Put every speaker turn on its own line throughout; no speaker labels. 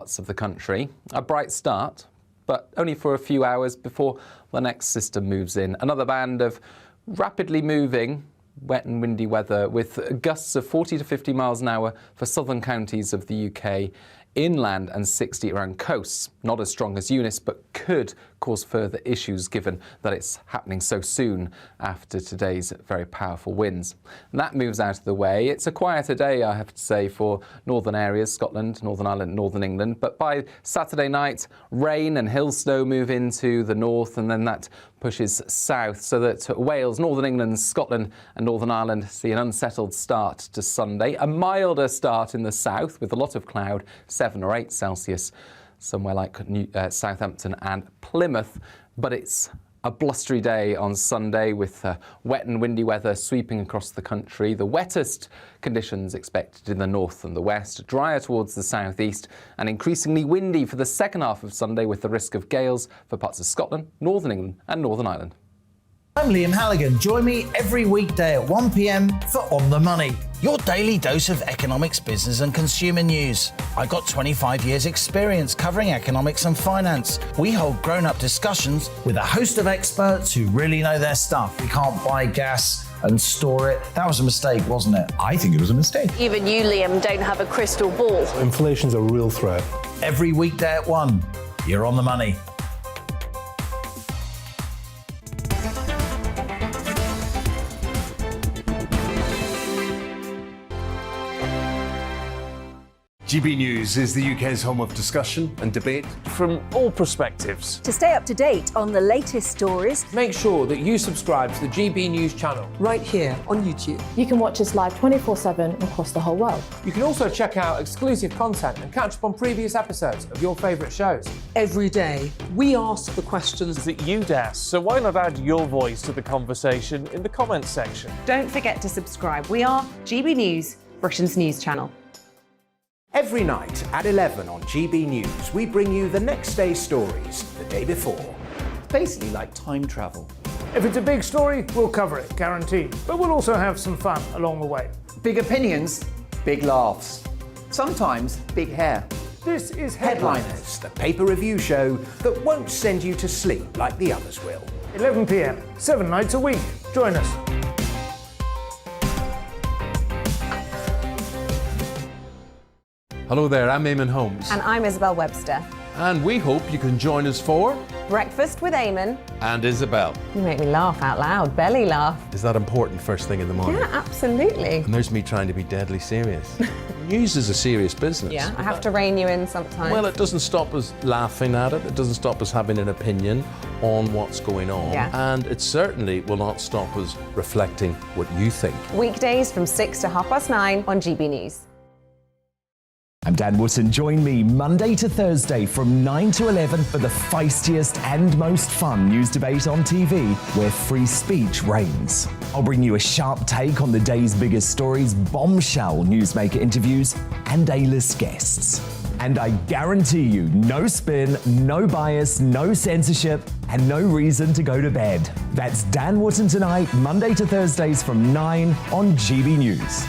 Parts of the country. A bright start, but only for a few hours before the next system moves in. Another band of rapidly moving, wet and windy weather with gusts of 40 to 50 miles an hour for southern counties of the UK, inland and 60 around coasts. Not as strong as Eunice, but could cause further issues given that it's happening so soon after today's very powerful winds. And that moves out of the way. It's a quieter day, I have to say, for northern areas, Scotland, Northern Ireland, Northern England. But by Saturday night, rain and hill snow move into the north, and then that pushes south, so that Wales, Northern England, Scotland and Northern Ireland see an unsettled start to Sunday. A milder start in the south with a lot of cloud, 7 or 8 Celsius, somewhere like Southampton and Plymouth. But it's a blustery day on Sunday with wet and windy weather sweeping across the country. The wettest conditions expected in the north and the west, drier towards the southeast and increasingly windy for the second half of Sunday with the risk of gales for parts of Scotland, Northern England and Northern Ireland.
I'm Liam Halligan. Join me every weekday at 1 p.m. for On the Money, your daily dose of economics, business and consumer news. I've got 25 years experience covering economics and finance. We hold grown-up discussions with a host of experts who really know their stuff. We can't buy gas and store it. That was a mistake, wasn't it?
I think it was a mistake.
Even you, Liam, don't have a crystal ball.
Inflation's a real threat.
Every weekday at 1, you're On the Money.
GB News is the UK's home of discussion and debate
from all perspectives.
To stay up to date on the latest stories,
Make sure that you subscribe to the GB News channel.
right here on YouTube.
You can watch us live 24/7 across the whole world.
You can also check out exclusive content and catch up on previous episodes of your favourite shows.
Every day, we ask the questions
That you'd ask, so why not add your voice to the conversation in the comments section?
Don't forget to subscribe. We are GB News, Britain's news channel.
Every night at 11 on GB News, we bring you the next day's stories the day before.
It's basically like time travel.
If it's a big story, we'll cover it, guaranteed. But we'll also have some fun along the way.
Big opinions, big laughs. Sometimes big hair.
This is
Headliners, the paper review show that won't send you to sleep like the others will.
11 p.m, 7 nights a week. Join us.
Hello there, I'm Eamon Holmes.
And I'm Isabel Webster.
And we hope you can join us for
Breakfast with Eamon.
And Isabel.
You make me laugh out loud, belly laugh.
Is that important first thing in the morning?
Yeah, absolutely.
And there's me trying to be deadly serious. News is a serious business.
Yeah, I have to rein you in sometimes.
Well, it doesn't stop us laughing at it. It doesn't stop us having an opinion on what's going on.
Yeah.
And it certainly will not stop us reflecting what you think.
Weekdays from 6 to 9:30 on GB News.
I'm Dan Wootton. Join me Monday to Thursday from 9 to 11 for the feistiest and most fun news debate on TV, where free speech reigns. I'll bring you a sharp take on the day's biggest stories, bombshell newsmaker interviews, and A-list guests. And I guarantee you, no spin, no bias, no censorship, and no reason to go to bed. That's Dan Wootton Tonight, Monday to Thursdays from 9 on GB News.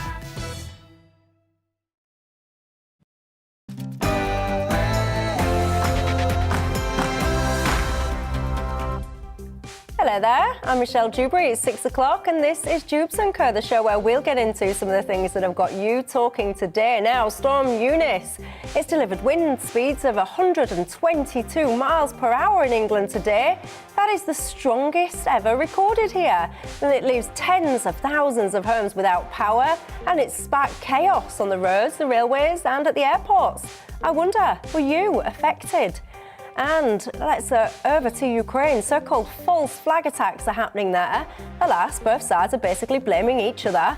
Hello there, I'm Michelle Dewberry. It's 6 o'clock and this is Dewbs & Co, the show where we'll get into some of the things that have got you talking today. Now, Storm Eunice, it's delivered wind speeds of 122 miles per hour in England today. That is the strongest ever recorded here. And it leaves tens of thousands of homes without power, and it's sparked chaos on the roads, the railways and at the airports. I wonder, were you affected? And let's over to Ukraine. So-called false flag attacks are happening there. Alas, both sides are basically blaming each other.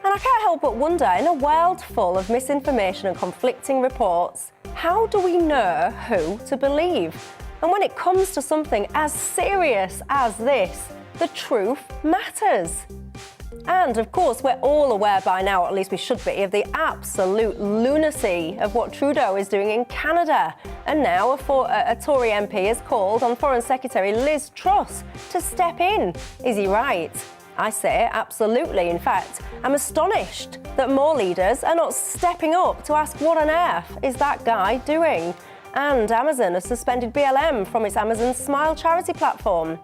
And I can't help but wonder, in a world full of misinformation and conflicting reports, how do we know who to believe? And when it comes to something as serious as this, the truth matters. And of course, we're all aware by now, or at least we should be, of the absolute lunacy of what Trudeau is doing in Canada. And now a Tory MP has called on Foreign Secretary Liz Truss to step in. Is he right? I say absolutely. In fact, I'm astonished that more leaders are not stepping up to ask what on earth is that guy doing. And Amazon has suspended BLM from its Amazon Smile charity platform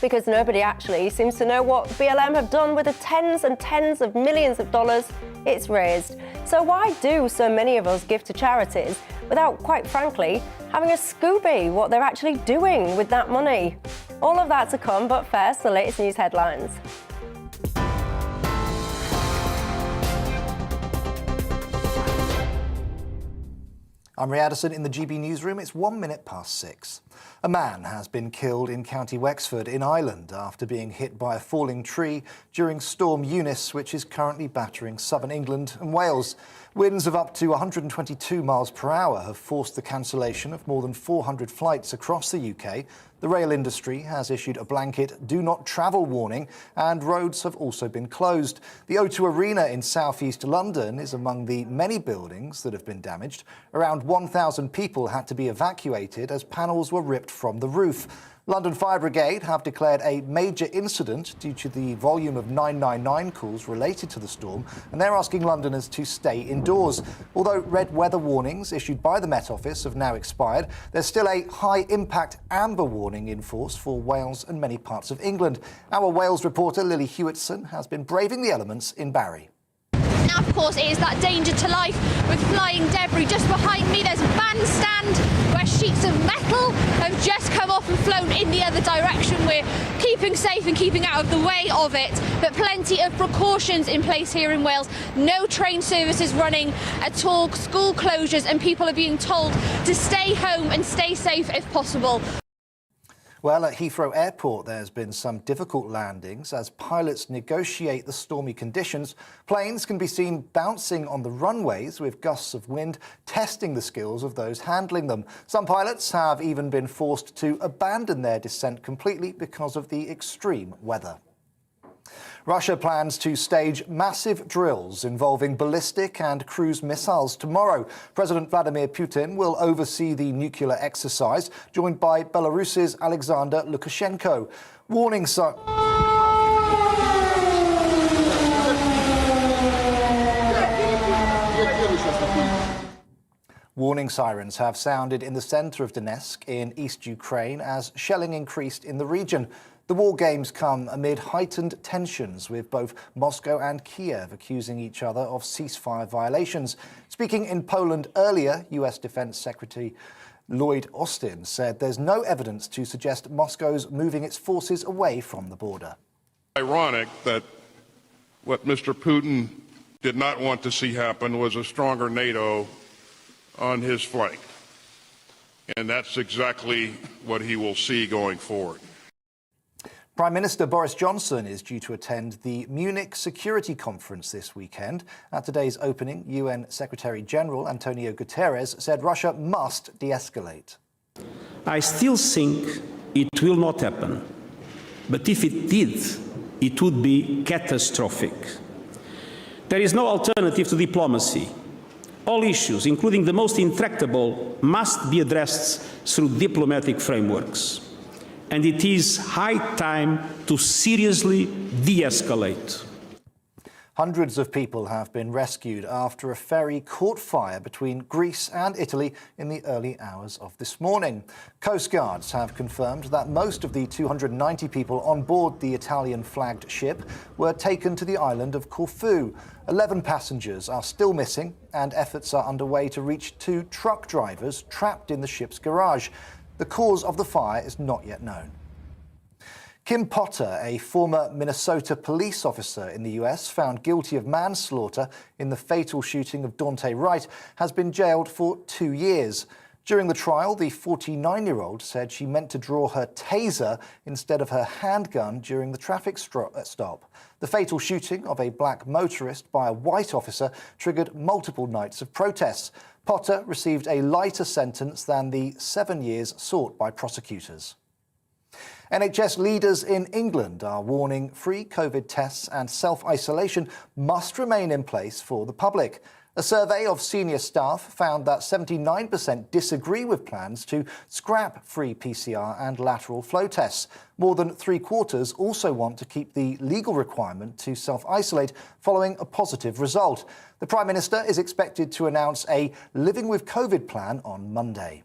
because nobody actually seems to know what BLM have done with the tens and tens of millions of dollars it's raised. So why do so many of us give to charities without, quite frankly, having a Scooby what they're actually doing with that money? All of that to come, but first, the latest news headlines.
I'm Ray Addison in the GB newsroom. It's 1 minute past 6. A man has been killed in County Wexford in Ireland after being hit by a falling tree during Storm Eunice, which is currently battering southern England and Wales. Winds of up to 122 miles per hour have forced the cancellation of more than 400 flights across the UK. The rail industry has issued a blanket do not travel warning, and roads have also been closed. The O2 Arena in southeast London is among the many buildings that have been damaged. Around 1,000 people had to be evacuated as panels were ripped from the roof. London Fire Brigade have declared a major incident due to the volume of 999 calls related to the storm, and they're asking Londoners to stay indoors. Although red weather warnings issued by the Met Office have now expired, there's still a high-impact amber warning in force for Wales and many parts of England. Our Wales reporter Lily Hewitson has been braving the elements in Barry.
Now, of course, it is that danger to life with flying debris. Just behind me, there's a bandstand where sheets of metal have just come off and flown in the other direction. We're keeping safe and keeping out of the way of it, but plenty of precautions in place here in Wales. No train services running at all, school closures, and people are being told to stay home and stay safe if possible.
Well, at Heathrow Airport, there's been some difficult landings as pilots negotiate the stormy conditions. Planes can be seen bouncing on the runways with gusts of wind, testing the skills of those handling them. Some pilots have even been forced to abandon their descent completely because of the extreme weather. Russia plans to stage massive drills involving ballistic and cruise missiles tomorrow. President Vladimir Putin will oversee the nuclear exercise, joined by Belarus's Alexander Lukashenko. Warning sirens have sounded in the centre of Donetsk in East Ukraine as shelling increased in the region. The war games come amid heightened tensions, with both Moscow and Kiev accusing each other of ceasefire violations. Speaking in Poland earlier, US Defense Secretary Lloyd Austin said there's no evidence to suggest Moscow's moving its forces away from the border.
Ironic that what Mr. Putin did not want to see happen was a stronger NATO on his flank. And that's exactly what he will see going forward.
Prime Minister Boris Johnson is due to attend the Munich Security Conference this weekend. At today's opening, UN Secretary-General Antonio Guterres said Russia must de-escalate.
I still think it will not happen, but if it did, it would be catastrophic. There is no alternative to diplomacy. All issues, including the most intractable, must be addressed through diplomatic frameworks. And it is high time to seriously de-escalate.
Hundreds of people have been rescued after a ferry caught fire between Greece and Italy in the early hours of this morning. Coast Guards have confirmed that most of the 290 people on board the Italian-flagged ship were taken to the island of Corfu. 11 passengers are still missing, and efforts are underway to reach 2 truck drivers trapped in the ship's garage. The cause of the fire is not yet known. Kim Potter, a former Minnesota police officer in the US found guilty of manslaughter in the fatal shooting of Daunte Wright, has been jailed for 2 years. During the trial, the 49-year-old said she meant to draw her taser instead of her handgun during the traffic stop. The fatal shooting of a black motorist by a white officer triggered multiple nights of protests. Potter received a lighter sentence than the 7 years sought by prosecutors. NHS leaders in England are warning free COVID tests and self-isolation must remain in place for the public. A survey of senior staff found that 79% disagree with plans to scrap free PCR and lateral flow tests. More than three-quarters also want to keep the legal requirement to self-isolate following a positive result. The Prime Minister is expected to announce a Living with COVID plan on Monday.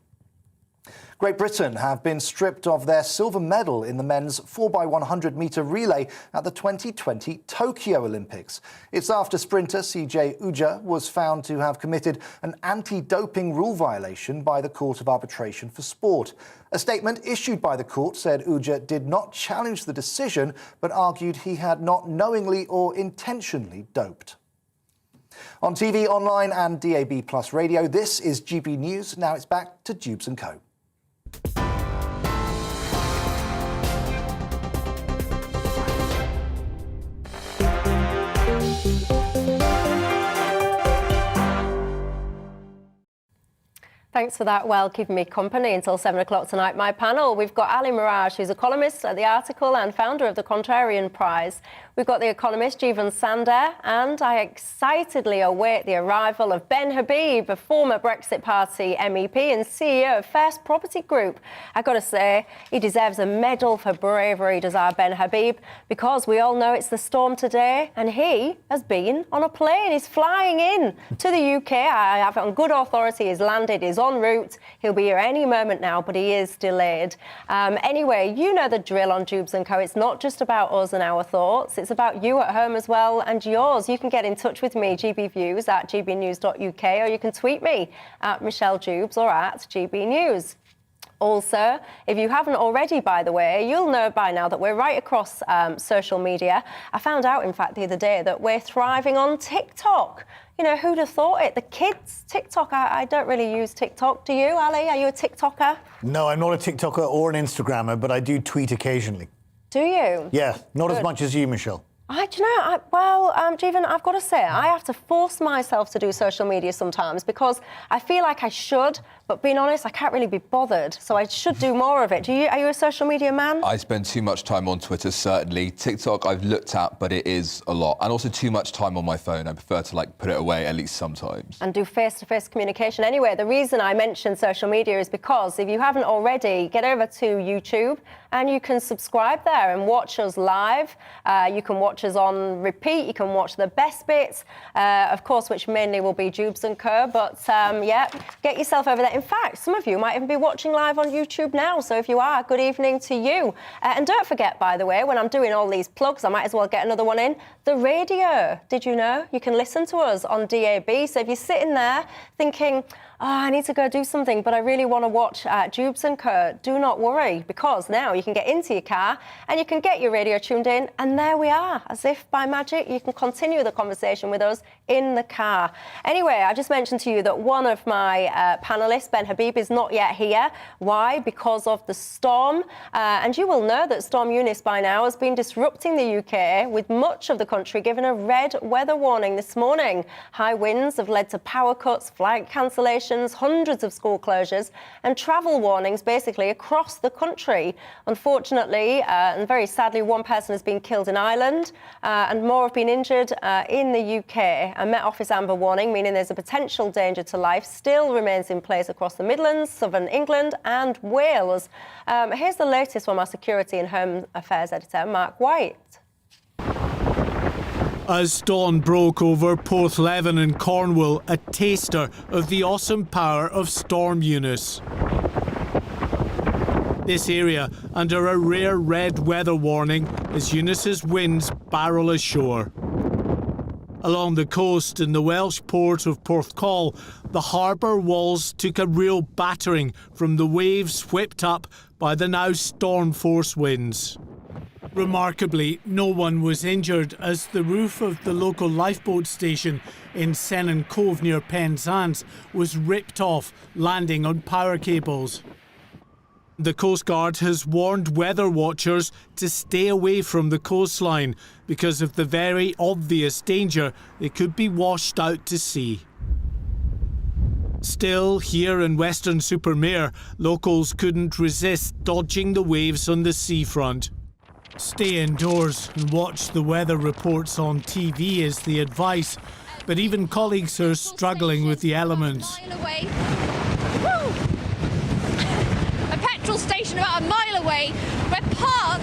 Great Britain have been stripped of their silver medal in the men's 4x100-metre relay at the 2020 Tokyo Olympics. It's after sprinter CJ Uja was found to have committed an anti-doping rule violation by the Court of Arbitration for Sport. A statement issued by the court said Uja did not challenge the decision, but argued he had not knowingly or intentionally doped. On TV, online and DAB+ radio, this is GB News. Now it's back to Dewbs & Co.
Thanks for that. Well, keeping me company until 7 o'clock tonight. My panel, we've got Ali Mirage, who's a columnist at The Article and founder of the Contrarian Prize. We've got The Economist, Jeevan Sander, and I excitedly await the arrival of Ben Habib, a former Brexit Party MEP and CEO of First Property Group. I've got to say, he deserves a medal for bravery, does our Ben Habib, because we all know it's the storm today, and he has been on a plane. He's flying in to the UK. I have it on good authority. He's landed, he's en route. He'll be here any moment now, but he is delayed. Anyway, you know the drill on Dewbs & Co. It's not just about us and our thoughts. It's about you at home as well and yours. You can get in touch with me, gbviews at gbnews.uk, or you can tweet me at Michelle Dewbs or at gbnews. Also, if you haven't already, by the way, you'll know by now that we're right across social media. I found out, in fact, the other day that we're thriving on TikTok. You know, who'd have thought it? The kids, TikTok. I don't really use TikTok. Do you, Ali? Are you a TikToker?
No, I'm not a TikToker or an Instagrammer, but I do tweet occasionally.
Do you?
Yeah, not as much as you, Michelle.
Do you know, Jeevan, I've got to say, I have to force myself to do social media sometimes because I feel like I should, but being honest, I can't really be bothered, so I should do more of it. Are you a social media man?
I spend too much time on Twitter, certainly. TikTok I've looked at, but it is a lot. And also too much time on my phone. I prefer to, put it away at least sometimes. And
do face-to-face communication. Anyway, the reason I mentioned social media is because if you haven't already, get over to YouTube and you can subscribe there and watch us live. You can watch us on repeat. You can watch the best bits, of course, which mainly will be Dewbs & Co. But, yeah, get yourself over there. In fact, some of you might even be watching live on YouTube now. So if you are, good evening to you. And don't forget, by the way, when I'm doing all these plugs, I might as well get another one in. The radio, did you know? You can listen to us on DAB. So if you're sitting there thinking, I need to go do something, but I really want to watch Dewbs & Co. Do not worry, because now you can get into your car and you can get your radio tuned in, and there we are. As if by magic, you can continue the conversation with us in the car. Anyway, I just mentioned to you that one of my panellists, Ben Habib, is not yet here. Why? Because of the storm. And you will know that Storm Eunice by now has been disrupting the UK, with much of the country given a red weather warning this morning. High winds have led to power cuts, flight cancellations, hundreds of school closures and travel warnings basically across the country. Unfortunately, and very sadly, one person has been killed in Ireland and more have been injured in the UK. A Met Office amber warning, meaning there's a potential danger to life, still remains in place across the Midlands, southern England and Wales. Here's the latest from our Security and Home Affairs editor, Mark White.
As dawn broke over Porthleven in Cornwall, a taster of the awesome power of Storm Eunice. This area under a rare red weather warning as Eunice's winds barrel ashore. Along the coast in the Welsh port of Porthcawl, the harbour walls took a real battering from the waves whipped up by the now storm-force winds. Remarkably, no one was injured as the roof of the local lifeboat station in Sennan Cove near Penzance was ripped off, landing on power cables. The Coast Guard has warned weather watchers to stay away from the coastline because of the very obvious danger they could be washed out to sea. Still, here in Weston-super-Mare, locals couldn't resist dodging the waves on the seafront. Stay indoors and watch the weather reports on TV is the advice. but even colleagues are struggling with the elements.
A petrol station about a mile away where part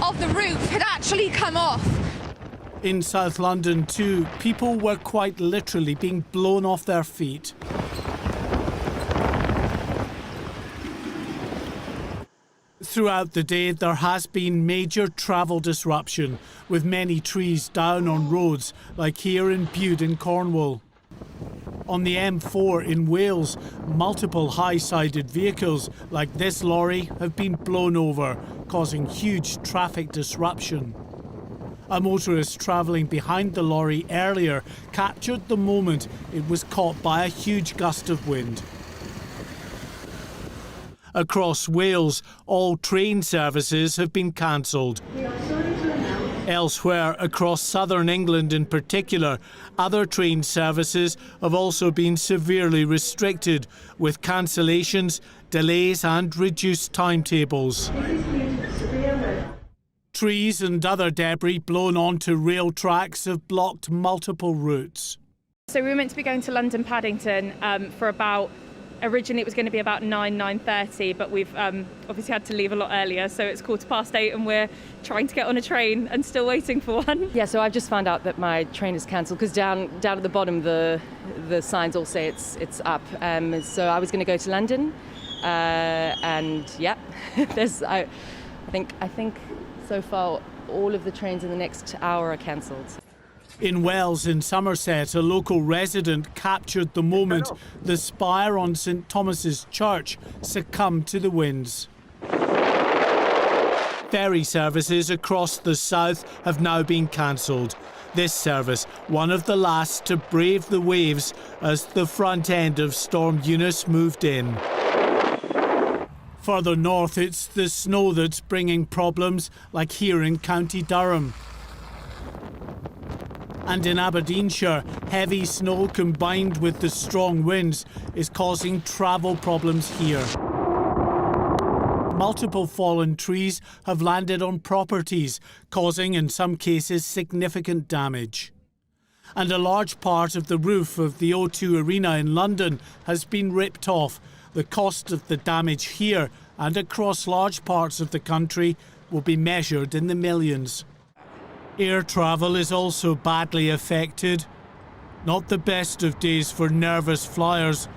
of the roof had actually come off.
In South London too, people were quite literally being blown off their feet. Throughout the day, there has been major travel disruption, with many trees down on roads, like here in Bude in Cornwall. On the M4 in Wales, multiple high-sided vehicles, like this lorry, have been blown over, causing huge traffic disruption. A motorist travelling behind the lorry earlier captured the moment it was caught by a huge gust of wind. Across Wales, all train services have been cancelled. Elsewhere, across southern England in particular, other train services have also been severely restricted, with cancellations, delays and reduced timetables. Trees and other debris blown onto rail tracks have blocked multiple routes.
So we were meant to be going to London Paddington for about... Originally it was going to be about 9:30, but we've obviously had to leave a lot earlier, so it's 8:15 and we're trying to get on a train and still waiting for one.
Yeah, so I've just found out that my train is cancelled because down at the bottom the signs all say it's up. So I was going to go to London, and yeah, I think so far all of the trains in the next hour are cancelled.
In Wells in Somerset, a local resident captured the moment the spire on St Thomas's Church succumbed to the winds. Ferry services across the south have now been cancelled. This service, one of the last to brave the waves as the front end of Storm Eunice moved in. Further north, it's the snow that's bringing problems, like here in County Durham. And in Aberdeenshire, heavy snow combined with the strong winds is causing travel problems here. Multiple fallen trees have landed on properties, causing in some cases significant damage. And a large part of the roof of the O2 Arena in London has been ripped off. The cost of the damage here and across large parts of the country will be measured in the millions. Air travel is also badly affected. Not the best of days for nervous flyers,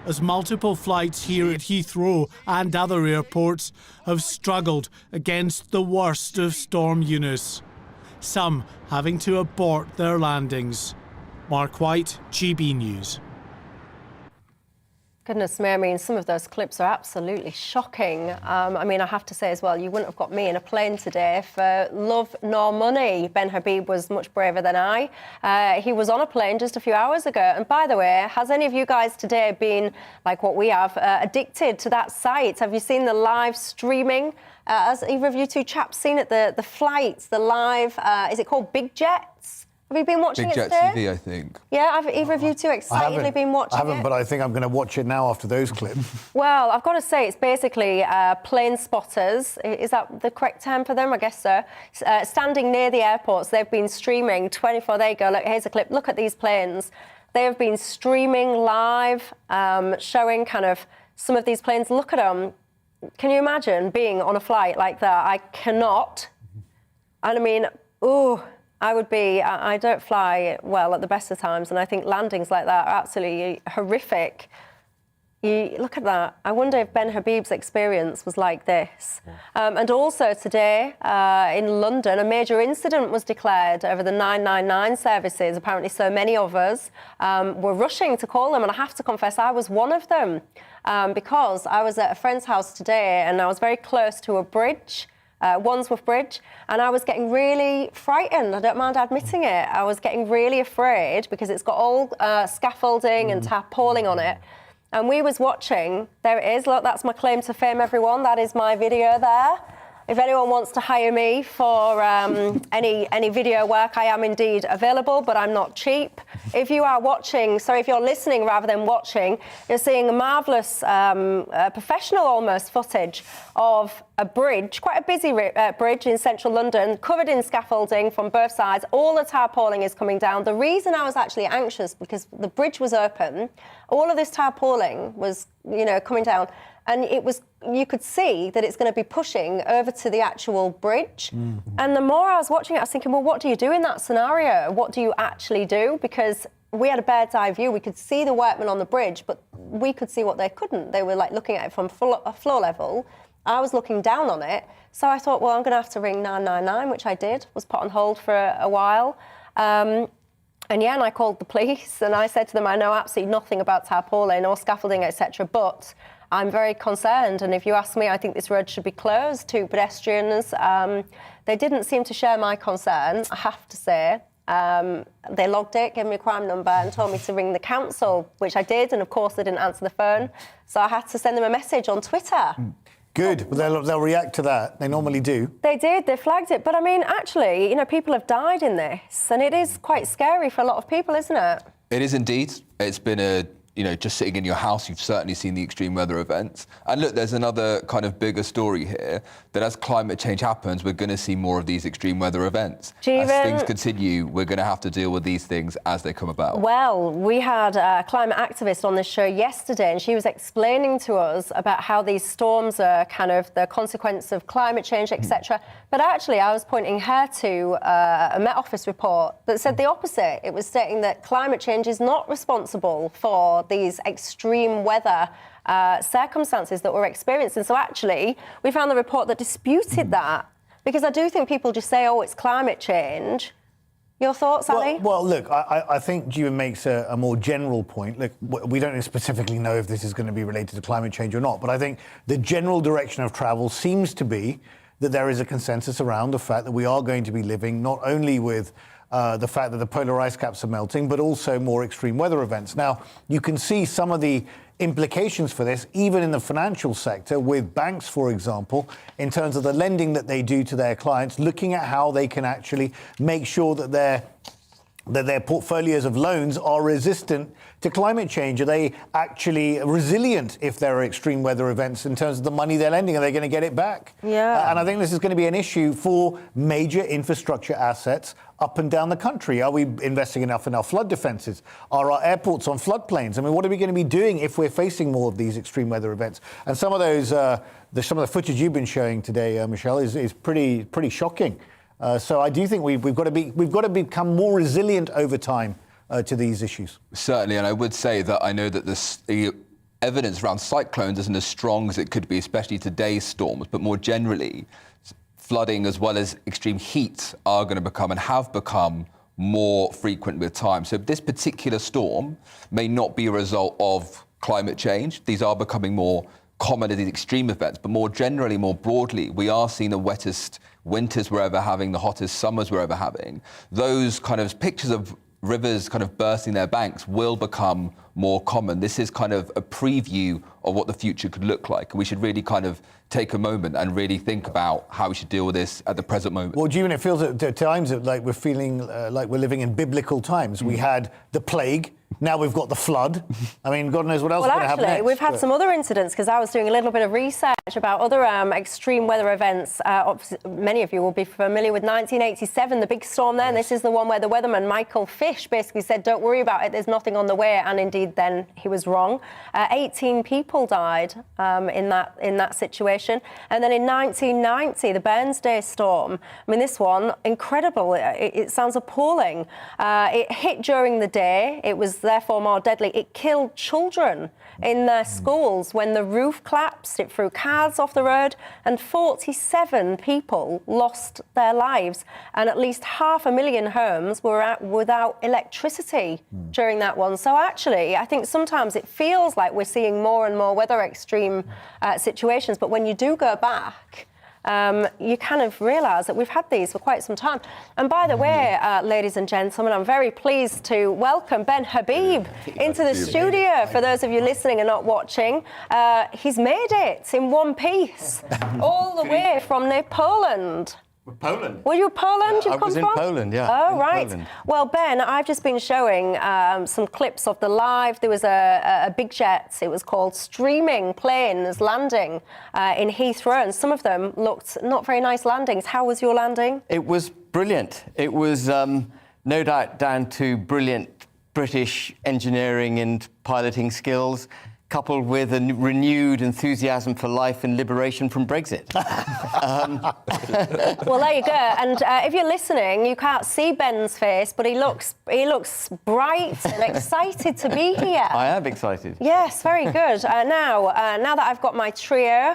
as multiple flights here at Heathrow and other airports have struggled against the worst of Storm Eunice, some having to abort their landings. Mark White, GB News.
Goodness me, I mean, some of those clips are absolutely shocking. I mean, I have to say as well, you wouldn't have got me in a plane today for love nor money. Ben Habib was much braver than I. He was on a plane just a few hours ago. And by the way, has any of you guys today been, like what we have, addicted to that site? Have you seen the live streaming? Has either of you two chaps seen it? The flights, the live, is it called Big Jets? Have you been watching
Big
it
Jet
today?
TV, I think.
Yeah, have either of you two excitedly been watching it?
I haven't, but I think I'm going to watch it now after those clips.
Well, I've got to say, it's basically plane spotters. Is that the correct term for them? I guess so. Standing near the airports, they've been streaming 24. There you go. Look, here's a clip. Look at these planes. They have been streaming live, showing kind of some of these planes. Look at them. Can you imagine being on a flight like that? I cannot. And I mean, ooh. I don't fly well at the best of times, and I think landings like that are absolutely horrific. You look at that. I wonder if Ben Habib's experience was like this. And also today in London, a major incident was declared over the 999 services. Apparently so many of us were rushing to call them, and I have to confess I was one of them because I was at a friend's house today and I was very close to a bridge. Wandsworth Bridge, and I was getting really frightened. I don't mind admitting it. I was getting really afraid because it's got all scaffolding and tarpaulin on it. And we was watching, there it is, look, that's my claim to fame, everyone. That is my video there. If anyone wants to hire me for any video work, I am indeed available, but I'm not cheap. If you are watching, if you're listening rather than watching, you're seeing a marvellous, professional almost footage of a bridge, quite a busy bridge in central London, covered in scaffolding from both sides. All the tarpaulin is coming down. The reason I was actually anxious, because the bridge was open, all of this tarpaulin was, coming down, and you could see that it's going to be pushing over to the actual bridge. Mm-hmm. And the more I was watching it, I was thinking, well, what do you do in that scenario? What do you actually do? Because we had a bird's eye view. We could see the workmen on the bridge, but we could see what they couldn't. They were looking at it from a floor level. I was looking down on it. So I thought, well, I'm going to have to ring 999, which I did, was put on hold for a while. And I called the police and I said to them, I know absolutely nothing about tarpaulin or scaffolding, etc., but I'm very concerned, and if you ask me, I think this road should be closed to pedestrians. They didn't seem to share my concern, I have to say. They logged it, gave me a crime number and told me to ring the council, which I did, and of course they didn't answer the phone. So I had to send them a message on Twitter.
Good. Well, they'll react to that. They normally do.
They did. They flagged it. But, I mean, actually, people have died in this, and it is quite scary for a lot of people, isn't it?
It is indeed. It's been just sitting in your house, you've certainly seen the extreme weather events. And look, there's another kind of bigger story here, that as climate change happens, we're going to see more of these extreme weather events. As things continue, we're going to have to deal with these things as they come about.
Well, we had a climate activist on this show yesterday, and she was explaining to us about how these storms are kind of the consequence of climate change, etc. But actually, I was pointing her to a Met Office report that said the opposite. It was stating that climate change is not responsible for these extreme weather circumstances that we're experiencing. So actually, we found the report that disputed that, because I do think people just say, oh, it's climate change. Your thoughts, Ali?
Well, look, I think Dewbs makes a more general point. Look, we don't specifically know if this is going to be related to climate change or not, but I think the general direction of travel seems to be that there is a consensus around the fact that we are going to be living not only with the fact that the polar ice caps are melting, but also more extreme weather events. Now, you can see some of the implications for this, even in the financial sector, with banks, for example, in terms of the lending that they do to their clients, looking at how they can actually make sure that their portfolios of loans are resistant to climate change. Are they actually resilient if there are extreme weather events in terms of the money they're lending? Are they going to get it back?
Yeah.
And I think this is going to be an issue for major infrastructure assets up and down the country. Are we investing enough in our flood defences? Are our airports on floodplains? I mean, what are we going to be doing if we're facing more of these extreme weather events? And some of those, some of the footage you've been showing today, Michelle, is pretty shocking. So I do think we've got to become more resilient over time to these issues.
Certainly, and I would say that I know that the evidence around cyclones isn't as strong as it could be, especially today's storms, but more generally, flooding as well as extreme heat are going to become and have become more frequent with time. So this particular storm may not be a result of climate change. These are becoming more common as these extreme events, but more generally, more broadly, we are seeing the wettest winters we're ever having, the hottest summers we're ever having. Those kind of pictures of rivers kind of bursting their banks will become more common. This is kind of a preview of what the future could look like. And we should really kind of take a moment and really think about how we should deal with this at the present moment.
Well, June, it feels at times like we're feeling like we're living in biblical times. We had the plague. Now we've got the flood. I mean, God knows what else is going to happen next.
We've had some other incidents, because I was doing a little bit of research about other extreme weather events. Many of you will be familiar with 1987, the big storm there. And this is the one where the weatherman, Michael Fish, basically said, don't worry about it, there's nothing on the way. And indeed, then he was wrong. 18 people died in that situation. And then in 1990, the Burnsday storm. I mean, this one, incredible. It sounds appalling. It hit during the day. It was therefore more deadly. It killed children in their schools when the roof collapsed. It threw cars off the road, and 47 people lost their lives, and at least 500,000 homes were without electricity during that one. So actually, I think sometimes it feels like we're seeing more and more weather extreme situations, but when you do go back you kind of realise that we've had these for quite some time. And by the way, ladies and gentlemen, I'm very pleased to welcome Ben Habib into the studio. For those of you listening and not watching, he's made it in one piece, all the way from near Poland.
Poland.
Were you Poland?
I was in Poland, yeah.
Oh, right.
Poland.
Well, Ben, I've just been showing some clips of the live. There was a big jet. It was called Streaming Planes landing in Heathrow, and some of them looked not very nice landings. How was your landing?
It was brilliant. It was no doubt down to brilliant British engineering and piloting skills, coupled with a renewed enthusiasm for life and liberation from Brexit.
Well, there you go. And if you're listening, you can't see Ben's face, but he looks bright and excited to be here.
I am excited.
Yes, very good. Now that I've got my trio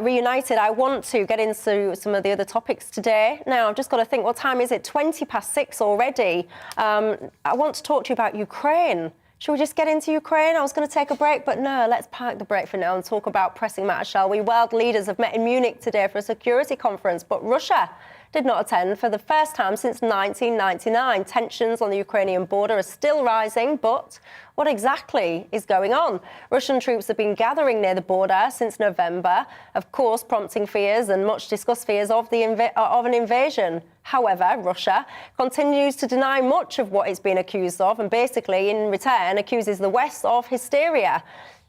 reunited, I want to get into some of the other topics today. Now, I've just got to think, what time is it? 6:20 already. I want to talk to you about Ukraine. Should we just get into Ukraine? I was going to take a break, but no, let's park the break for now and talk about pressing matters, shall we? World leaders have met in Munich today for a security conference, but Russia did not attend for the first time since 1999. Tensions on the Ukrainian border are still rising, but what exactly is going on? Russian troops have been gathering near the border since November, of course, prompting fears and much discussed fears of an invasion. However, Russia continues to deny much of what it's been accused of and basically, in return, accuses the West of hysteria.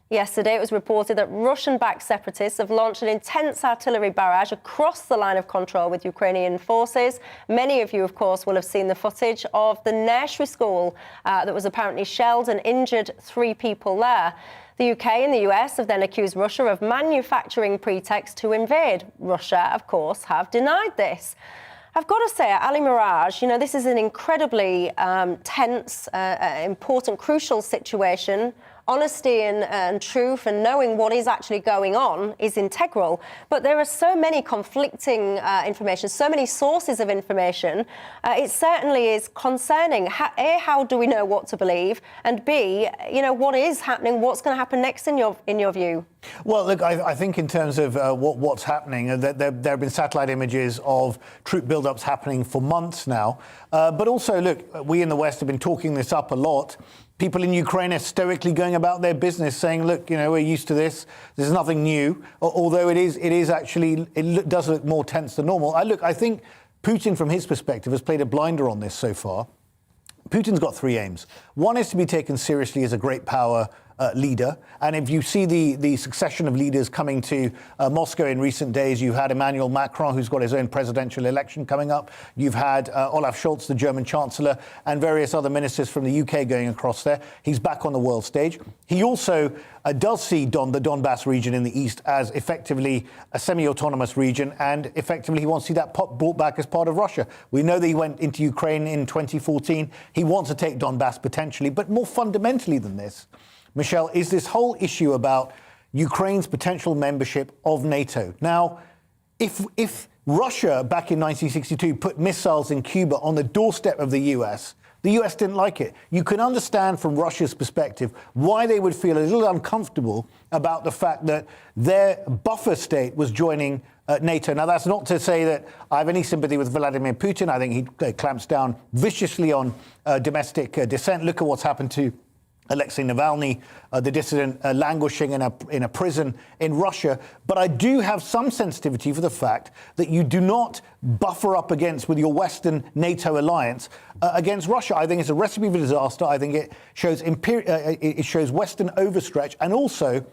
Yesterday, it was reported that Russian-backed separatists have launched an intense artillery barrage across the line of control with Ukrainian forces. Many of you, of course, will have seen the footage of the nursery school that was apparently shelled and injured 3 people there. The UK and the US have then accused Russia of manufacturing pretext to invade. Russia, of course, have denied this. I've got to say, Ali Mirage, this is an incredibly tense, important, crucial situation. Honesty and truth and knowing what is actually going on is integral. But there are so many conflicting information, so many sources of information. It certainly is concerning. A, how do we know what to believe? And B, what is happening? What's going to happen next in your view?
Well, look, I think in terms of what's happening, there have been satellite images of troop build-ups happening for months now. But also, look, we in the West have been talking this up a lot. People in Ukraine are stoically going about their business, saying, "Look, we're used to this. There's nothing new." Although it does look more tense than normal. I think Putin, from his perspective, has played a blinder on this so far. Putin's got 3 aims. One is to be taken seriously as a great power leader. And if you see the succession of leaders coming to Moscow in recent days, you've had Emmanuel Macron, who's got his own presidential election coming up. You've had Olaf Scholz, the German Chancellor, and various other ministers from the UK going across there. He's back on the world stage. He also does see the Donbass region in the east as effectively a semi-autonomous region, and effectively he wants to see that brought back as part of Russia. We know that he went into Ukraine in 2014. He wants to take Donbass potentially, but more fundamentally than this, Michelle, is this whole issue about Ukraine's potential membership of NATO. Now, if Russia back in 1962 put missiles in Cuba on the doorstep of the US didn't like it. You can understand from Russia's perspective why they would feel a little uncomfortable about the fact that their buffer state was joining NATO. Now, that's not to say that I have any sympathy with Vladimir Putin. I think he clamps down viciously on domestic dissent. Look at what's happened to Alexei Navalny, the dissident, languishing in a prison in Russia. But I do have some sensitivity for the fact that you do not buffer up with your Western NATO alliance against Russia. I think it's a recipe for disaster. I think it shows Western overstretch, and also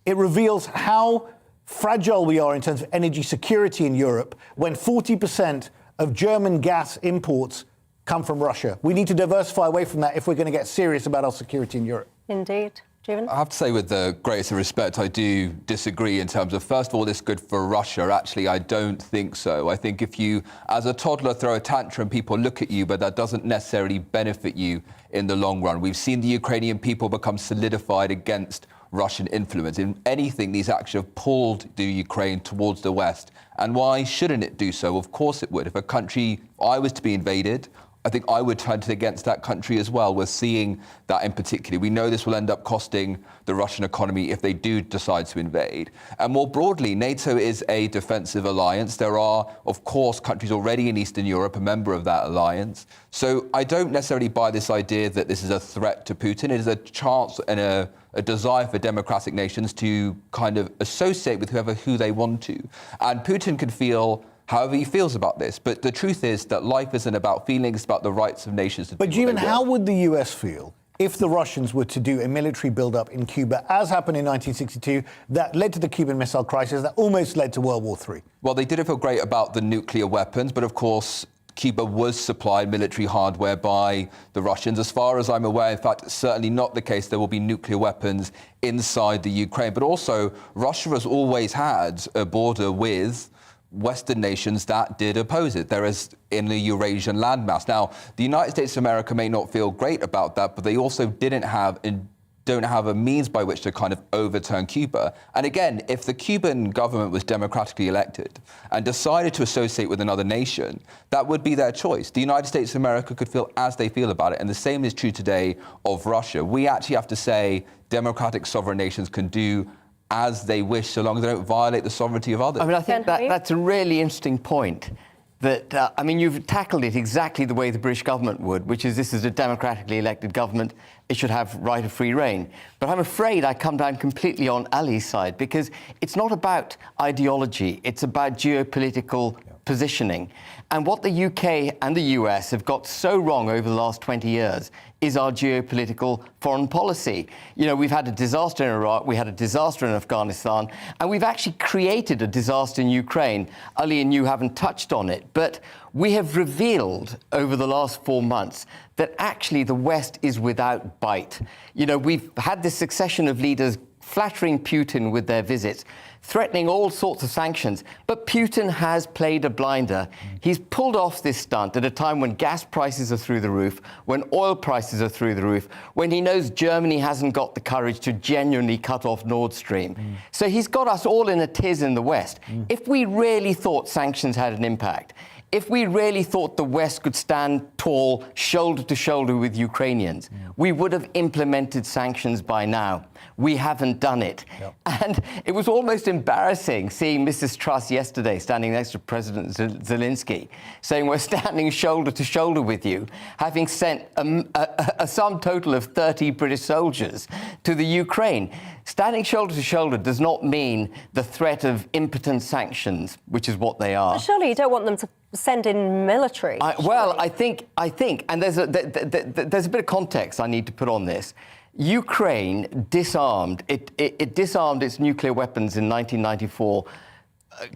it reveals how fragile we are in terms of energy security in Europe when 40% of German gas imports come from Russia. We need to diversify away from that if we're going to get serious about our security in Europe.
Indeed. Stephen?
I have to say, with the greatest respect, I do disagree in terms of, first of all, it's good for Russia. Actually, I don't think so. I think if you, as a toddler, throw a tantrum, people look at you, but that doesn't necessarily benefit you in the long run. We've seen the Ukrainian people become solidified against Russian influence. In anything, these actions have pulled the Ukraine towards the West. And why shouldn't it do so? Of course it would. If a country, I was to be invaded, I think I would turn against that country as well. We're seeing that in particular. We know this will end up costing the Russian economy if they do decide to invade. And more broadly, NATO is a defensive alliance. There are, of course, countries already in Eastern Europe, a member of that alliance. So I don't necessarily buy this idea that this is a threat to Putin. It is a chance and a desire for democratic nations to kind of associate with who they want to. And Putin can feel however he feels about this. But the truth is that life isn't about feelings, it's about the rights of nations to do what they
Jeevan,
want.
how would the US feel if the Russians were to do a military build-up in Cuba, as happened in 1962, that led to the Cuban Missile Crisis, that almost led to World War III?
Well, they didn't feel great about the nuclear weapons, but of course, Cuba was supplied military hardware by the Russians. As far as I'm aware, in fact, it's certainly not the case there will be nuclear weapons inside the Ukraine. But also, Russia has always had a border with Western nations that did oppose it. There is in the Eurasian landmass. Now, the United States of America may not feel great about that, but they also didn't have and don't have a means by which to kind of overturn Cuba. And again, if the Cuban government was democratically elected and decided to associate with another nation, that would be their choice. The United States of America could feel as they feel about it. And the same is true today of Russia. We actually have to say democratic sovereign nations can do as they wish, so long as they don't violate the sovereignty of others.
I mean, I think that's a really interesting point. That, I mean, you've tackled it exactly the way the British government would, which is this is a democratically elected government. It should have right of free reign. But I'm afraid I come down completely on Ali's side, because it's not about ideology. It's about geopolitical positioning. And what the UK and the US have got so wrong over the last 20 years is our geopolitical foreign policy. You know, we've had a disaster in Iraq, we had a disaster in Afghanistan, and we've actually created a disaster in Ukraine. Ali and you haven't touched on it, but we have revealed over the last 4 months that actually the West is without bite. You know, we've had this succession of leaders flattering Putin with their visits, threatening all sorts of sanctions. But Putin has played a blinder. He's pulled off this stunt at a time when gas prices are through the roof, when oil prices are through the roof, when he knows Germany hasn't got the courage to genuinely cut off Nord Stream. So he's got us all in a tiz in the West. If we really thought sanctions had an impact, if we really thought the West could stand tall, shoulder to shoulder with Ukrainians, we would have implemented sanctions by now. We haven't done it. And it was almost embarrassing seeing Mrs. Truss yesterday standing next to President Zelensky, saying we're standing shoulder to shoulder with you, having sent a sum total of 30 British soldiers to the Ukraine. Standing shoulder to shoulder does not mean the threat of impotent sanctions, which is what they are.
But surely you don't want them to send in military.
I think, and there's a bit of context I need to put on this. Ukraine disarmed. It disarmed its nuclear weapons in 1994,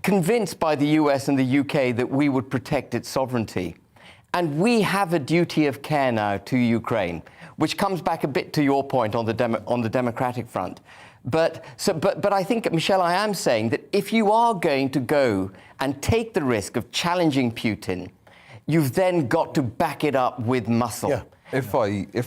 convinced by the US and the UK that we would protect its sovereignty. And we have a duty of care now to Ukraine, which comes back a bit to your point on the democratic front. But I think, Michelle, I am saying that if you are going to go and take the risk of challenging Putin, you've then got to back it up with muscle.
Yeah. If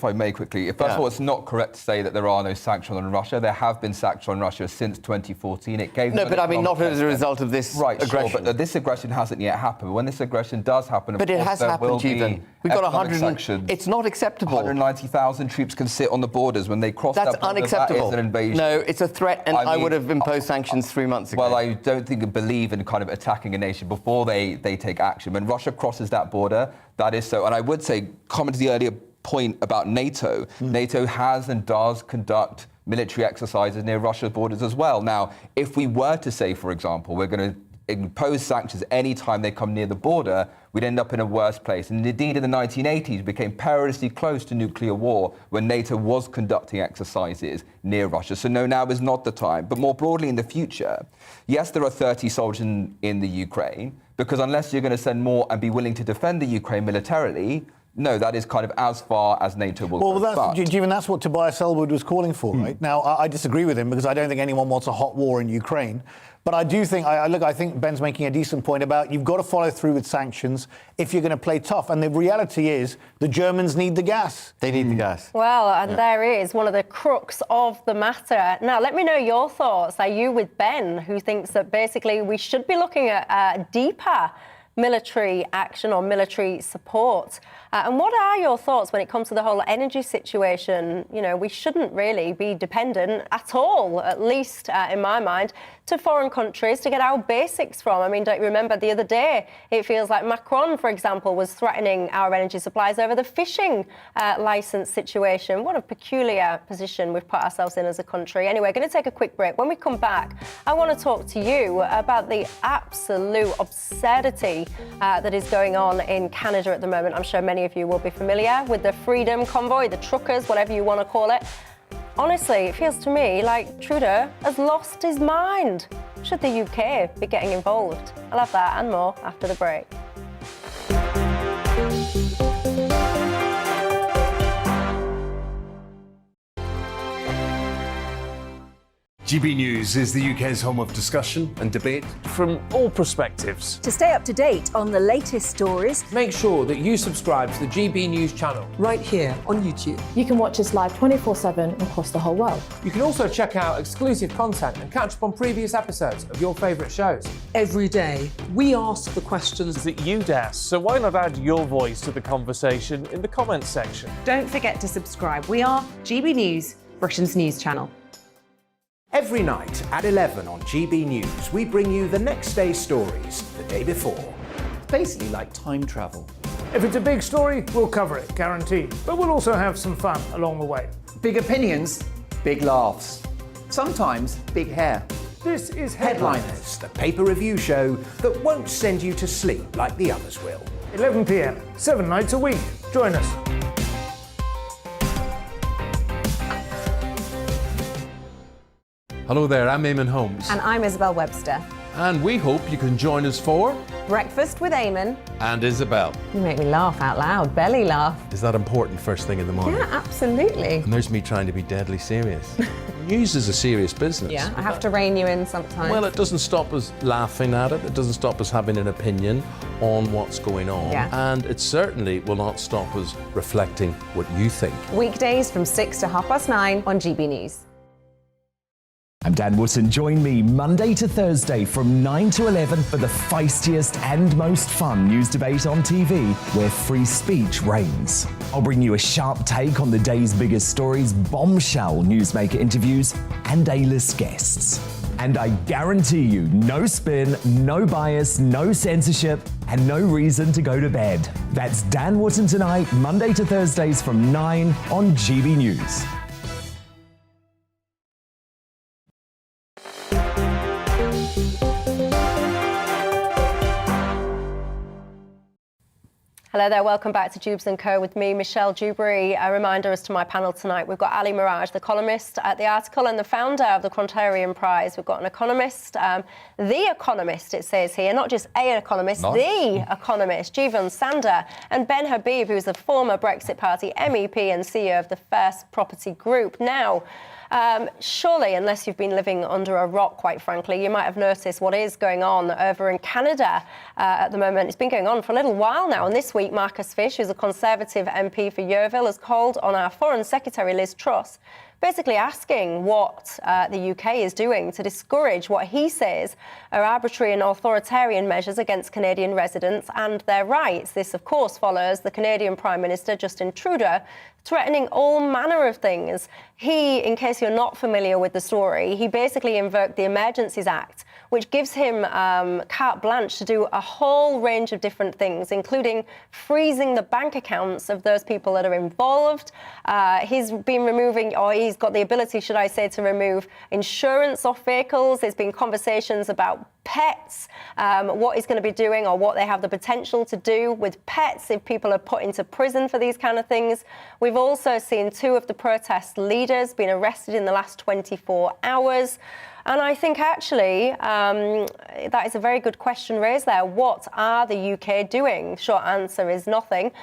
I may quickly, first of all, it's not correct to say that there are no sanctions on Russia. There have been sanctions on Russia since 2014. It gave
no, but I mean not as a result of this aggression.
Sure, but this aggression hasn't yet happened. When this aggression does happen,
but it has happened, Jeevan. We've got 100
sanctions.
It's not acceptable.
190,000 troops can sit on the borders when they cross that border.
That's unacceptable.
That is an invasion.
No, it's a threat, and I would have imposed sanctions 3 months ago.
Well, I don't think I believe in kind of attacking a nation before they take action. When Russia crosses that border, that is so. And I would say, comment to the earlier point about NATO. NATO has and does conduct military exercises near Russia's borders as well. Now, if we were to say, for example, we're going to impose sanctions any time they come near the border, we'd end up in a worse place. And indeed, in the 1980s, we became perilously close to nuclear war when NATO was conducting exercises near Russia. So no, now is not the time. But more broadly in the future, yes, there are 30 soldiers in the Ukraine, because unless you're going to send more and be willing to defend the Ukraine militarily, no, that is kind of as far as NATO will go.
Well, that's what Tobias Ellwood was calling for, right? Now, I disagree with him because I don't think anyone wants a hot war in Ukraine. But I do think, I think Ben's making a decent point about you've got to follow through with sanctions if you're going to play tough. And the reality is the Germans need the gas.
They need the gas.
Well, and there is one of the crux of the matter. Now, let me know your thoughts. Are you with Ben, who thinks that basically we should be looking at deeper military action or military support. And what are your thoughts when it comes to the whole energy situation? You know, we shouldn't really be dependent at all, at least in my mind, to foreign countries to get our basics from. I mean, don't you remember the other day, it feels like Macron, for example, was threatening our energy supplies over the fishing licence situation. What a peculiar position we've put ourselves in as a country. Anyway, going to take a quick break. When we come back, I want to talk to you about the absolute absurdity that is going on in Canada at the moment. I'm sure many of you will be familiar with the Freedom Convoy, the truckers, whatever you want to call it. Honestly, it feels to me like Trudeau has lost his mind. Should the UK be getting involved? I'll have that and more after the break.
GB News is the UK's home of discussion and debate from all perspectives.
To stay up to date on the latest stories,
make sure that you subscribe to the GB News channel
right here on YouTube.
You can watch us live 24/7 across the whole world.
You can also check out exclusive content and catch up on previous episodes of your favourite shows.
Every day, we ask the questions
that you'd ask, so why not add your voice to the conversation in the comments section?
Don't forget to subscribe. We are GB News, Britain's news channel.
Every night at 11 on GB News, we bring you the next day's stories the day before.
It's basically like time travel.
If it's a big story, we'll cover it, guaranteed. But we'll also have some fun along the way.
Big opinions, big laughs. Sometimes big hair.
This is
Headliners, the paper review show that won't send you to sleep like the others will.
11 p.m, 7 nights a week. Join us.
Hello there, I'm Eamon Holmes.
And I'm Isabel Webster.
And we hope you can join us for
Breakfast with Eamon
and Isabel.
You make me laugh out loud, belly laugh.
Is that important first thing in the morning?
Yeah, absolutely.
And there's me trying to be deadly serious. News is a serious business.
Yeah, I have to rein you in sometimes.
Well, it doesn't stop us laughing at it. It doesn't stop us having an opinion on what's going on.
Yeah.
And it certainly will not stop us reflecting what you think.
Weekdays from 6 to 9:30 on GB News.
I'm Dan Wootton. Join me Monday to Thursday from 9 to 11 for the feistiest and most fun news debate on TV, where free speech reigns. I'll bring you a sharp take on the day's biggest stories, bombshell newsmaker interviews, and A-list guests. And I guarantee you, no spin, no bias, no censorship, and no reason to go to bed. That's Dan Wootton tonight, Monday to Thursdays from 9 on GB News.
Hello there, welcome back to Dewbs & Co with me, Michelle Dewberry. A reminder as to my panel tonight, we've got Ali Mirage, the columnist at The Article and the founder of the Quantarian Prize. We've got an economist, the economist it says here, not just a economist, the economist, Jeevan Sander, and Ben Habib, who's the former Brexit Party MEP and CEO of the First Property Group. Now, surely, unless you've been living under a rock, quite frankly, you might have noticed what is going on over in Canada at the moment. It's been going on for a little while now, and this week Marcus Fish, who's a Conservative MP for Yeovil, has called on our Foreign Secretary Liz Truss, basically asking what the UK is doing to discourage what he says are arbitrary and authoritarian measures against Canadian residents and their rights. This, of course, follows the Canadian Prime Minister, Justin Trudeau, threatening all manner of things. He, in case you're not familiar with the story, he basically invoked the Emergencies Act, which gives him carte blanche to do a whole range of different things, including freezing the bank accounts of those people that are involved. He's been removing, or he's got the ability, should I say, to remove insurance off vehicles. There's been conversations about pets, what he's going to be doing or what they have the potential to do with pets if people are put into prison for these kind of things. We've also seen 2 of the protest leaders being arrested in the last 24 hours. And I think actually that is a very good question raised there. What are the UK doing? Short answer is nothing.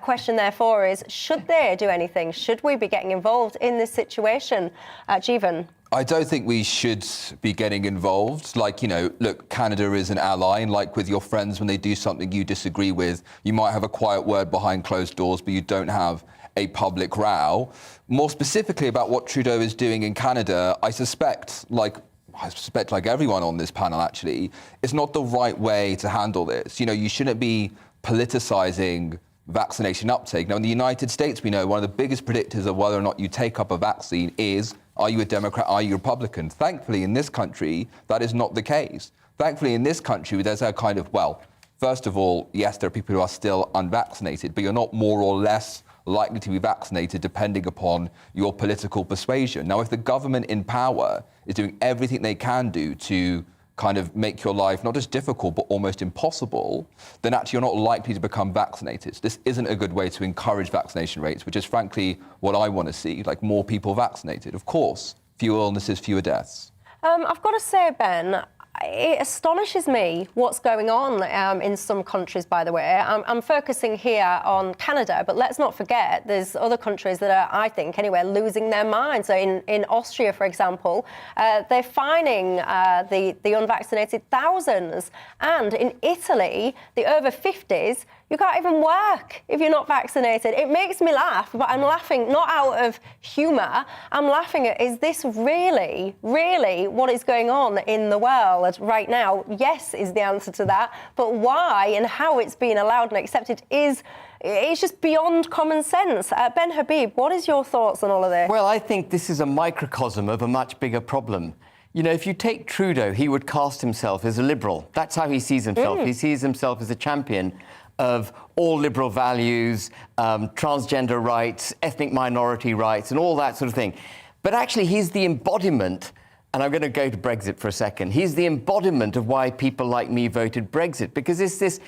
Question therefore is, should they do anything? Should we be getting involved in this situation? Jeevan?
I don't think we should be getting involved. Like, you know, look, Canada is an ally, and like with your friends, when they do something you disagree with, you might have a quiet word behind closed doors, but you don't have a public row. More specifically about what Trudeau is doing in Canada, I suspect, like I suspect like everyone on this panel actually, it's not the right way to handle this. You know, you shouldn't be politicising vaccination uptake. Now, in the United States, we know one of the biggest predictors of whether or not you take up a vaccine is, are you a Democrat, are you a Republican? Thankfully, in this country, that is not the case. Thankfully, in this country, there's a kind of, well, first of all, yes, there are people who are still unvaccinated, but you're not more or less likely to be vaccinated depending upon your political persuasion. Now, if the government in power is doing everything they can do to kind of make your life not just difficult, but almost impossible, then actually you're not likely to become vaccinated. So this isn't a good way to encourage vaccination rates, which is frankly what I want to see, like more people vaccinated. Of course, fewer illnesses, fewer deaths.
I've got to say, Ben, it astonishes me what's going on in some countries, by the way. I'm focusing here on Canada, but let's not forget there's other countries that are, I think, anyway, losing their minds. So in Austria, for example, they're fining the unvaccinated thousands. And in Italy, the over 50s, you can't even work if you're not vaccinated. It makes me laugh, but I'm laughing not out of humour. I'm laughing at, is this really, really what is going on in the world right now? Yes is the answer to that, but why and how it's being allowed and accepted it's just beyond common sense. Ben Habib, what is your thoughts on all of this?
Well, I think this is a microcosm of a much bigger problem. You know, if you take Trudeau, he would cast himself as a liberal. That's how he sees himself. He sees himself as a champion of all liberal values, transgender rights, ethnic minority rights, and all that sort of thing. But actually, he's the embodiment, and I'm going to go to Brexit for a second, he's the embodiment of why people like me voted Brexit, because it's this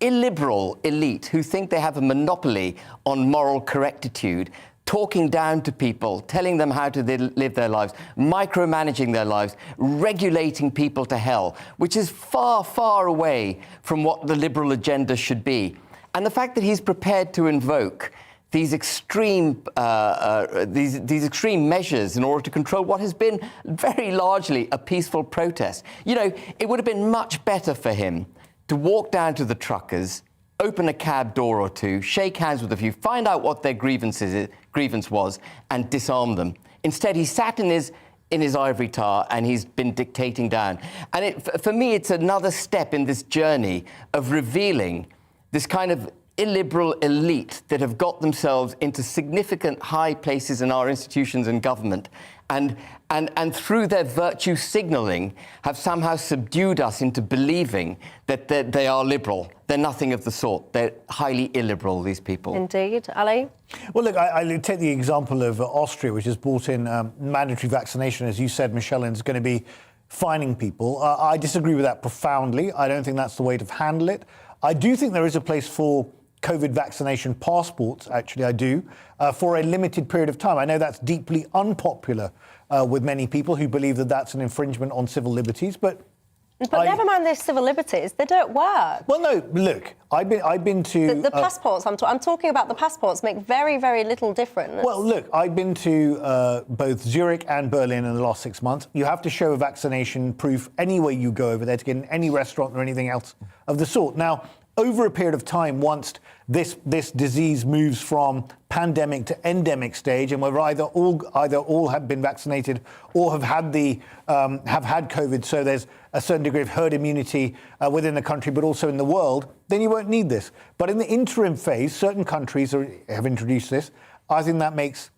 illiberal elite who think they have a monopoly on moral correctitude, talking down to people, telling them how to live their lives, micromanaging their lives, regulating people to hell, which is far, far away from what the liberal agenda should be. And the fact that he's prepared to invoke these extreme measures in order to control what has been very largely a peaceful protest. You know, it would have been much better for him to walk down to the truckers, open a cab door or two, shake hands with a few, find out what their grievance was, and disarm them. Instead, he sat in his ivory tower and he's been dictating down. And for me, it's another step in this journey of revealing this kind of illiberal elite that have got themselves into significant high places in our institutions and government, and through their virtue signalling have somehow subdued us into believing that they are liberal. They're nothing of the sort. They're highly illiberal, these people.
Indeed. Ali?
Well, look, I take the example of Austria, which has brought in mandatory vaccination, as you said, Michelle, and is going to be fining people. I disagree with that profoundly. I don't think that's the way to handle it. I do think there is a place for COVID vaccination passports, actually, I do, for a limited period of time. I know that's deeply unpopular with many people who believe that that's an infringement on civil liberties, but
never mind those civil liberties, they don't work.
Well, no, look, I've been to...
The passports, I'm talking about the passports, make very, very little difference.
Well, look, I've been to both Zurich and Berlin in the last 6 months. You have to show a vaccination proof anywhere you go over there to get in any restaurant or anything else of the sort. Now, over a period of time, once this disease moves from pandemic to endemic stage, and we're either all have been vaccinated or have had COVID, so there's a certain degree of herd immunity within the country, but also in the world, then you won't need this. But in the interim phase, certain countries have introduced this. I think that makes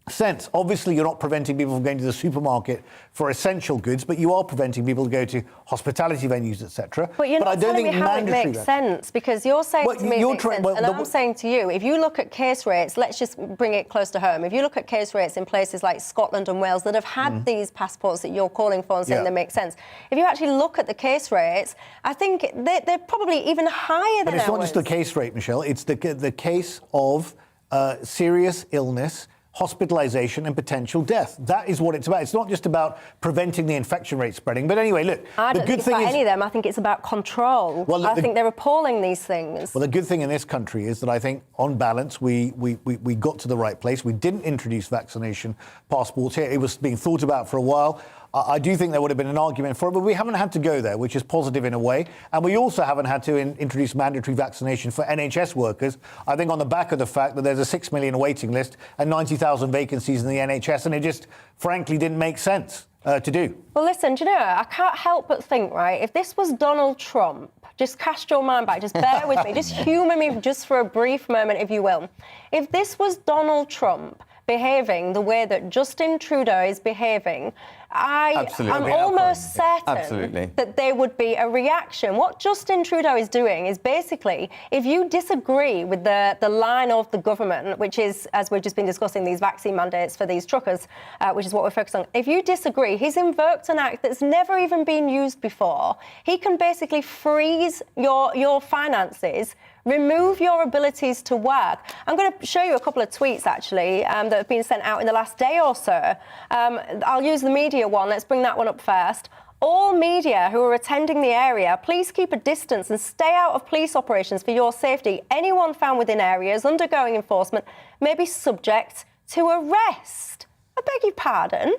sense. Obviously, you're not preventing people from going to the supermarket for essential goods, but you are preventing people to go to hospitality venues, etc.
But you're not telling me how it makes sense, because you're saying to me it makes sense, and I'm saying to you, if you look at case rates, let's just bring it close to home. If you look at case rates in places like Scotland and Wales that have had these passports that you're calling for and saying they make sense, if you actually look at the case rates, I think they're probably even higher than ours.
But it's not just the case rate, Michelle. It's the case of serious illness, hospitalisation and potential death. That is what it's about. It's not just about preventing the infection rate spreading. But anyway, look,
I don't think it's about any of them. I think it's about control. Well, I think they're appalling, these things.
Well, the good thing in this country is that I think, on balance, we got to the right place. We didn't introduce vaccination passports here. It was being thought about for a while. I do think there would have been an argument for it, but we haven't had to go there, which is positive in a way. And we also haven't had to introduce mandatory vaccination for NHS workers, I think on the back of the fact that there's a 6 million waiting list and 90,000 vacancies in the NHS, and it just, frankly, didn't make sense. to do.
Well, listen, do you know, I can't help but think, right, if this was Donald Trump, just cast your mind back, just bear with me, just humour me just for a brief moment, if you will. If this was Donald Trump behaving the way that Justin Trudeau is behaving, I'm almost certain that there would be a reaction. What Justin Trudeau is doing is basically, if you disagree with the line of the government, which is, as we've just been discussing, these vaccine mandates for these truckers, which is what we're focused on, if you disagree, he's invoked an act that's never even been used before. He can basically freeze your finances, remove your abilities to work. I'm going to show you a couple of tweets, actually, that have been sent out in the last day or so. I'll use the media one. Let's bring that one up first. All media who are attending the area, please keep a distance and stay out of police operations for your safety. Anyone found within areas undergoing enforcement may be subject to arrest. I beg your pardon?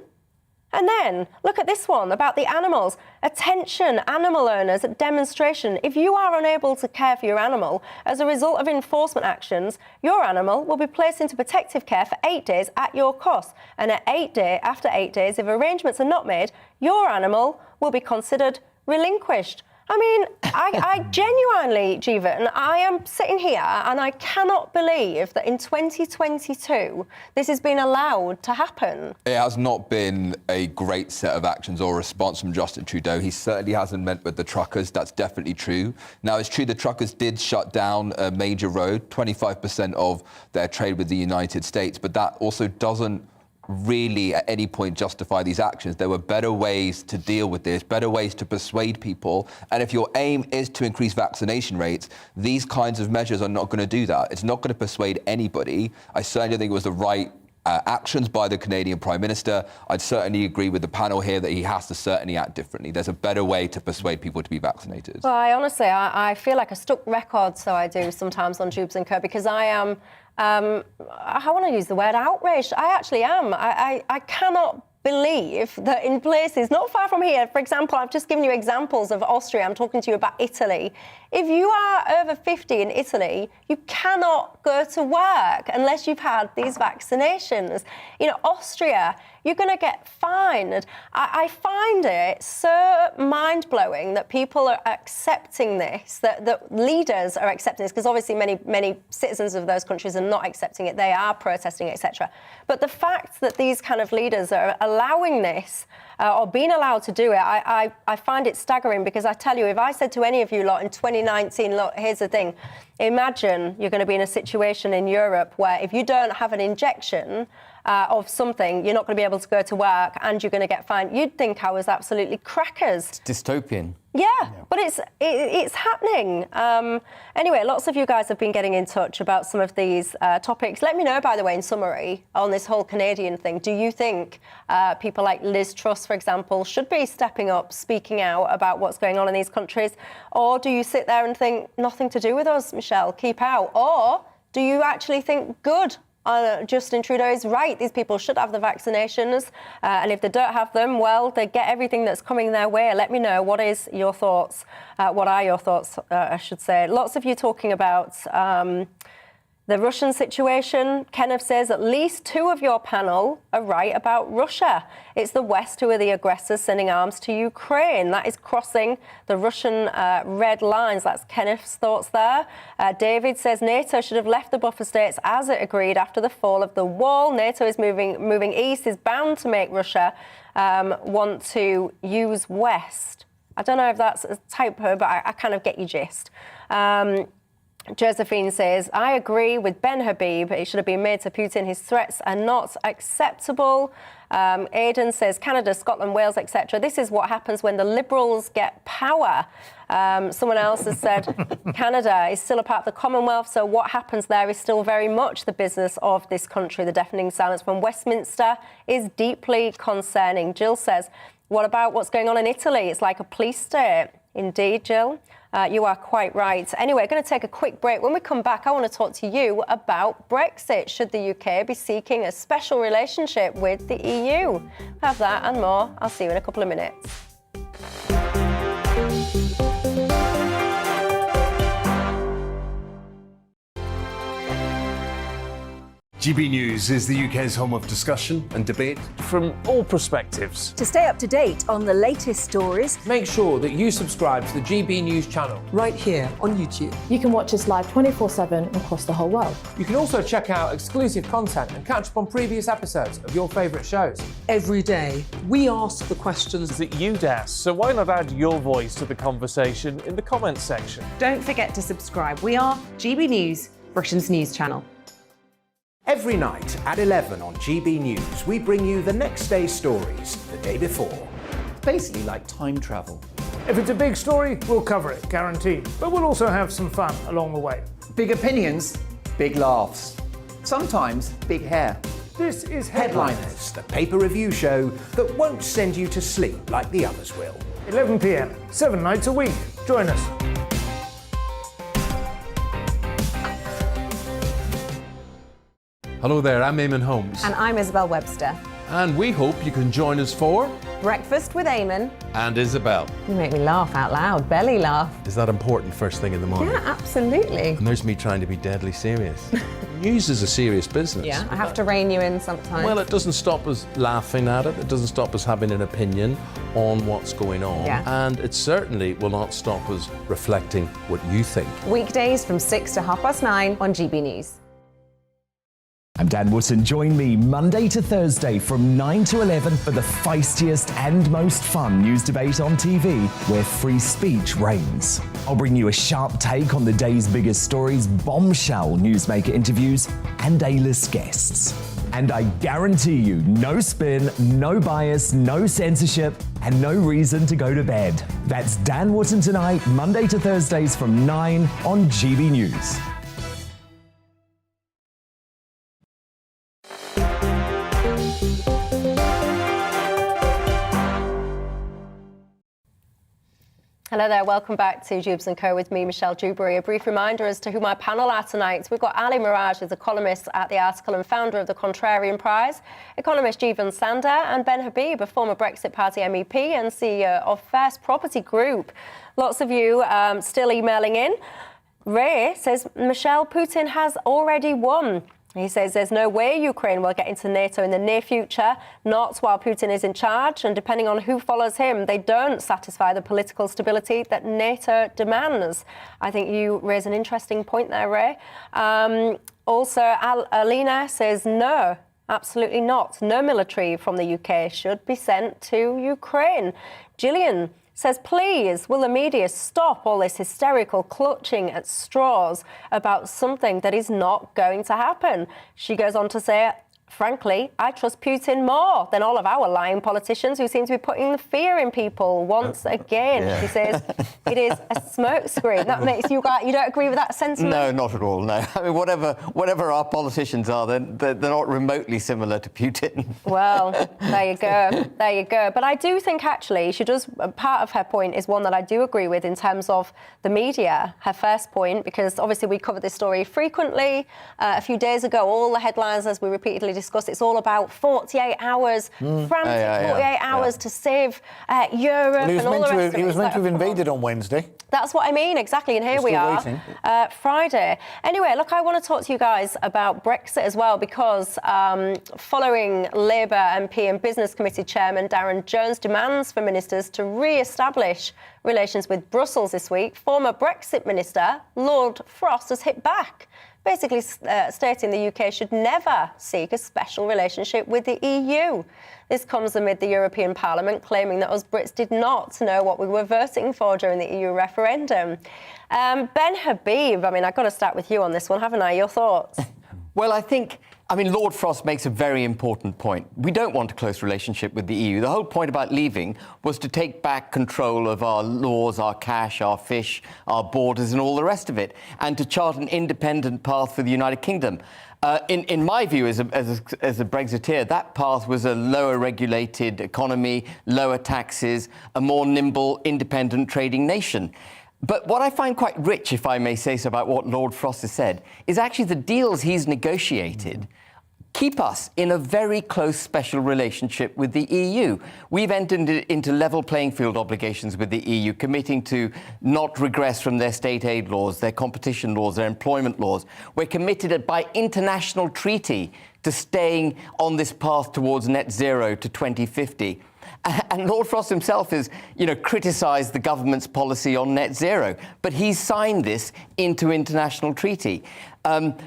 And then, look at this one about the animals. Attention, animal owners at demonstration. If you are unable to care for your animal as a result of enforcement actions, your animal will be placed into protective care for 8 days at your cost. And after 8 days, if arrangements are not made, your animal will be considered relinquished. I mean, I genuinely, Jeevan, I am sitting here and I cannot believe that in 2022 this has been allowed to happen.
It has not been a great set of actions or response from Justin Trudeau. He certainly hasn't met with the truckers. That's definitely true. Now, it's true the truckers did shut down a major road, 25% of their trade with the United States, but that also doesn't really at any point justify these actions. There were better ways to deal with this, better ways to persuade people. And if your aim is to increase vaccination rates, these kinds of measures are not going to do that. It's not going to persuade anybody. I certainly think it was the right actions by the Canadian Prime Minister. I'd certainly agree with the panel here that he has to certainly act differently. There's a better way to persuade people to be vaccinated.
Well, I feel like a stuck record, so I do sometimes on Dewbs and Co, because I am I want to use the word outraged. I actually am. I cannot believe that in places not far from here, for example, I've just given you examples of Austria, I'm talking to you about Italy. If you are over 50 in Italy, you cannot go to work unless you've had these vaccinations. You know, Austria, you're going to get fined. I find it so mind-blowing that people are accepting this, that leaders are accepting this, because obviously many citizens of those countries are not accepting it. They are protesting, etc. But the fact that these kind of leaders are allowing this or being allowed to do it, I find it staggering, because I tell you, if I said to any of you lot in 2019, look, here's the thing, imagine you're going to be in a situation in Europe where if you don't have an injection of something, you're not going to be able to go to work and you're going to get fined. You'd think I was absolutely crackers.
It's dystopian.
Yeah, but it's happening. Anyway, lots of you guys have been getting in touch about some of these topics. Let me know, by the way, in summary, on this whole Canadian thing. Do you think people like Liz Truss, for example, should be stepping up, speaking out about what's going on in these countries? Or do you sit there and think, nothing to do with us, Michelle, keep out? Or do you actually think, good, Justin Trudeau is right, these people should have the vaccinations, and if they don't have them, well, they get everything that's coming their way. Let me know, what is your thoughts? What are your thoughts, I should say? Lots of you talking about the Russian situation. Kenneth says at least two of your panel are right about Russia. It's the West who are the aggressors sending arms to Ukraine. That is crossing the Russian red lines. That's Kenneth's thoughts there. David says NATO should have left the buffer states as it agreed after the fall of the wall. NATO is moving east, is bound to make Russia want to use West. I don't know if that's a typo, but I kind of get your gist. Josephine says, I agree with Ben Habib. It should have been made to Putin. His threats are not acceptable. Aidan says, Canada, Scotland, Wales, etc. This is what happens when the Liberals get power. Someone else has said, Canada is still a part of the Commonwealth, so what happens there is still very much the business of this country. The deafening silence from Westminster is deeply concerning. Jill says, what about what's going on in Italy? It's like a police state. Indeed, Jill. You are quite right. Anyway, going to take a quick break. When we come back, I want to talk to you about Brexit. Should the UK be seeking a special relationship with the EU? We'll have that and more. I'll see you in a couple of minutes.
GB News is the UK's home of discussion and debate
from all perspectives.
To stay up to date on the latest stories,
make sure that you subscribe to the GB News channel
right here on YouTube.
You can watch us live 24/7 across the whole world.
You can also check out exclusive content and catch up on previous episodes of your favourite shows.
Every day, we ask the questions
that you'd ask, so why not add your voice to the conversation in the comments section?
Don't forget to subscribe. We are GB News, Britain's news channel.
Every night at 11 on GB News, we bring you the next day's stories the day before.
It's basically like time travel.
If it's a big story, we'll cover it, guaranteed. But we'll also have some fun along the way.
Big opinions, big laughs. Sometimes big hair.
This is
Headliners, the paper review show that won't send you to sleep like the others will.
11 p.m, 7 nights a week. Join us.
Hello there, I'm Eamon Holmes.
And I'm Isabel Webster.
And we hope you can join us for
Breakfast with Eamon
and Isabel.
You make me laugh out loud, belly laugh.
Is that important first thing in the morning?
Yeah, absolutely.
And there's me trying to be deadly serious. News is a serious business.
Yeah, I have to rein you in sometimes.
Well, it doesn't stop us laughing at it. It doesn't stop us having an opinion on what's going on.
Yeah.
And it certainly will not stop us reflecting what you think.
Weekdays from 6 to 9:30 on GB News.
I'm Dan Wootton. Join me Monday to Thursday from 9 to 11 for the feistiest and most fun news debate on TV, where free speech reigns. I'll bring you a sharp take on the day's biggest stories, bombshell newsmaker interviews, and A-list guests. And I guarantee you, no spin, no bias, no censorship, and no reason to go to bed. That's Dan Wootton tonight, Monday to Thursdays from 9 on GB News.
Hello there, welcome back to Dewbs & Co with me, Michelle Dewberry. A brief reminder as to who my panel are tonight. We've got Ali Miraj, who's a columnist at The Article and founder of the Contrarian Prize, economist Jeevan Sander, and Ben Habib, a former Brexit Party MEP and CEO of First Property Group. Lots of you still emailing in. Ray says, Michelle, Putin has already won. He says there's no way Ukraine will get into NATO in the near future, not while Putin is in charge, and depending on who follows him, they don't satisfy the political stability that NATO demands. I think you raise an interesting point there, Ray. Also, Alina says no, absolutely not. No military from the UK should be sent to Ukraine. Gillian says, please, will the media stop all this hysterical clutching at straws about something that is not going to happen? She goes on to say, frankly, I trust Putin more than all of our lying politicians who seem to be putting the fear in people once again. Yeah. She says, it is a smokescreen. That makes you don't agree with that sentiment?
No, not at all, no. I mean, whatever our politicians are, they're not remotely similar to Putin.
Well, there you go. There you go. But I do think, actually, she does, part of her point is one that I do agree with in terms of the media, her first point, because obviously we covered this story frequently. A few days ago, all the headlines, as we repeatedly discussed, it's all about 48 hours, frantic 48 hours to save Europe and all the rest of it.
He was meant to have invaded on Wednesday.
That's what I mean, exactly, and here we are, Friday. Anyway, look, I want to talk to you guys about Brexit as well, because following Labour MP and Business Committee Chairman Darren Jones' demands for ministers to re-establish relations with Brussels this week, former Brexit Minister Lord Frost has hit back, basically stating the UK should never seek a special relationship with the EU. This comes amid the European Parliament claiming that us Brits did not know what we were voting for during the EU referendum. Ben Habib, I mean, I've got to start with you on this one, haven't I? Your thoughts?
Well, I mean, Lord Frost makes a very important point. We don't want a close relationship with the EU. The whole point about leaving was to take back control of our laws, our cash, our fish, our borders and all the rest of it, and to chart an independent path for the United Kingdom. In my view, as a Brexiteer, that path was a lower regulated economy, lower taxes, a more nimble, independent trading nation. But what I find quite rich, if I may say so, about what Lord Frost has said, is actually the deals he's negotiated keep us in a very close special relationship with the EU. We've entered into level playing field obligations with the EU, committing to not regress from their state aid laws, their competition laws, their employment laws. We're committed by international treaty to staying on this path towards net zero to 2050. And Lord Frost himself has, criticised the government's policy on net zero, but he's signed this into international treaty.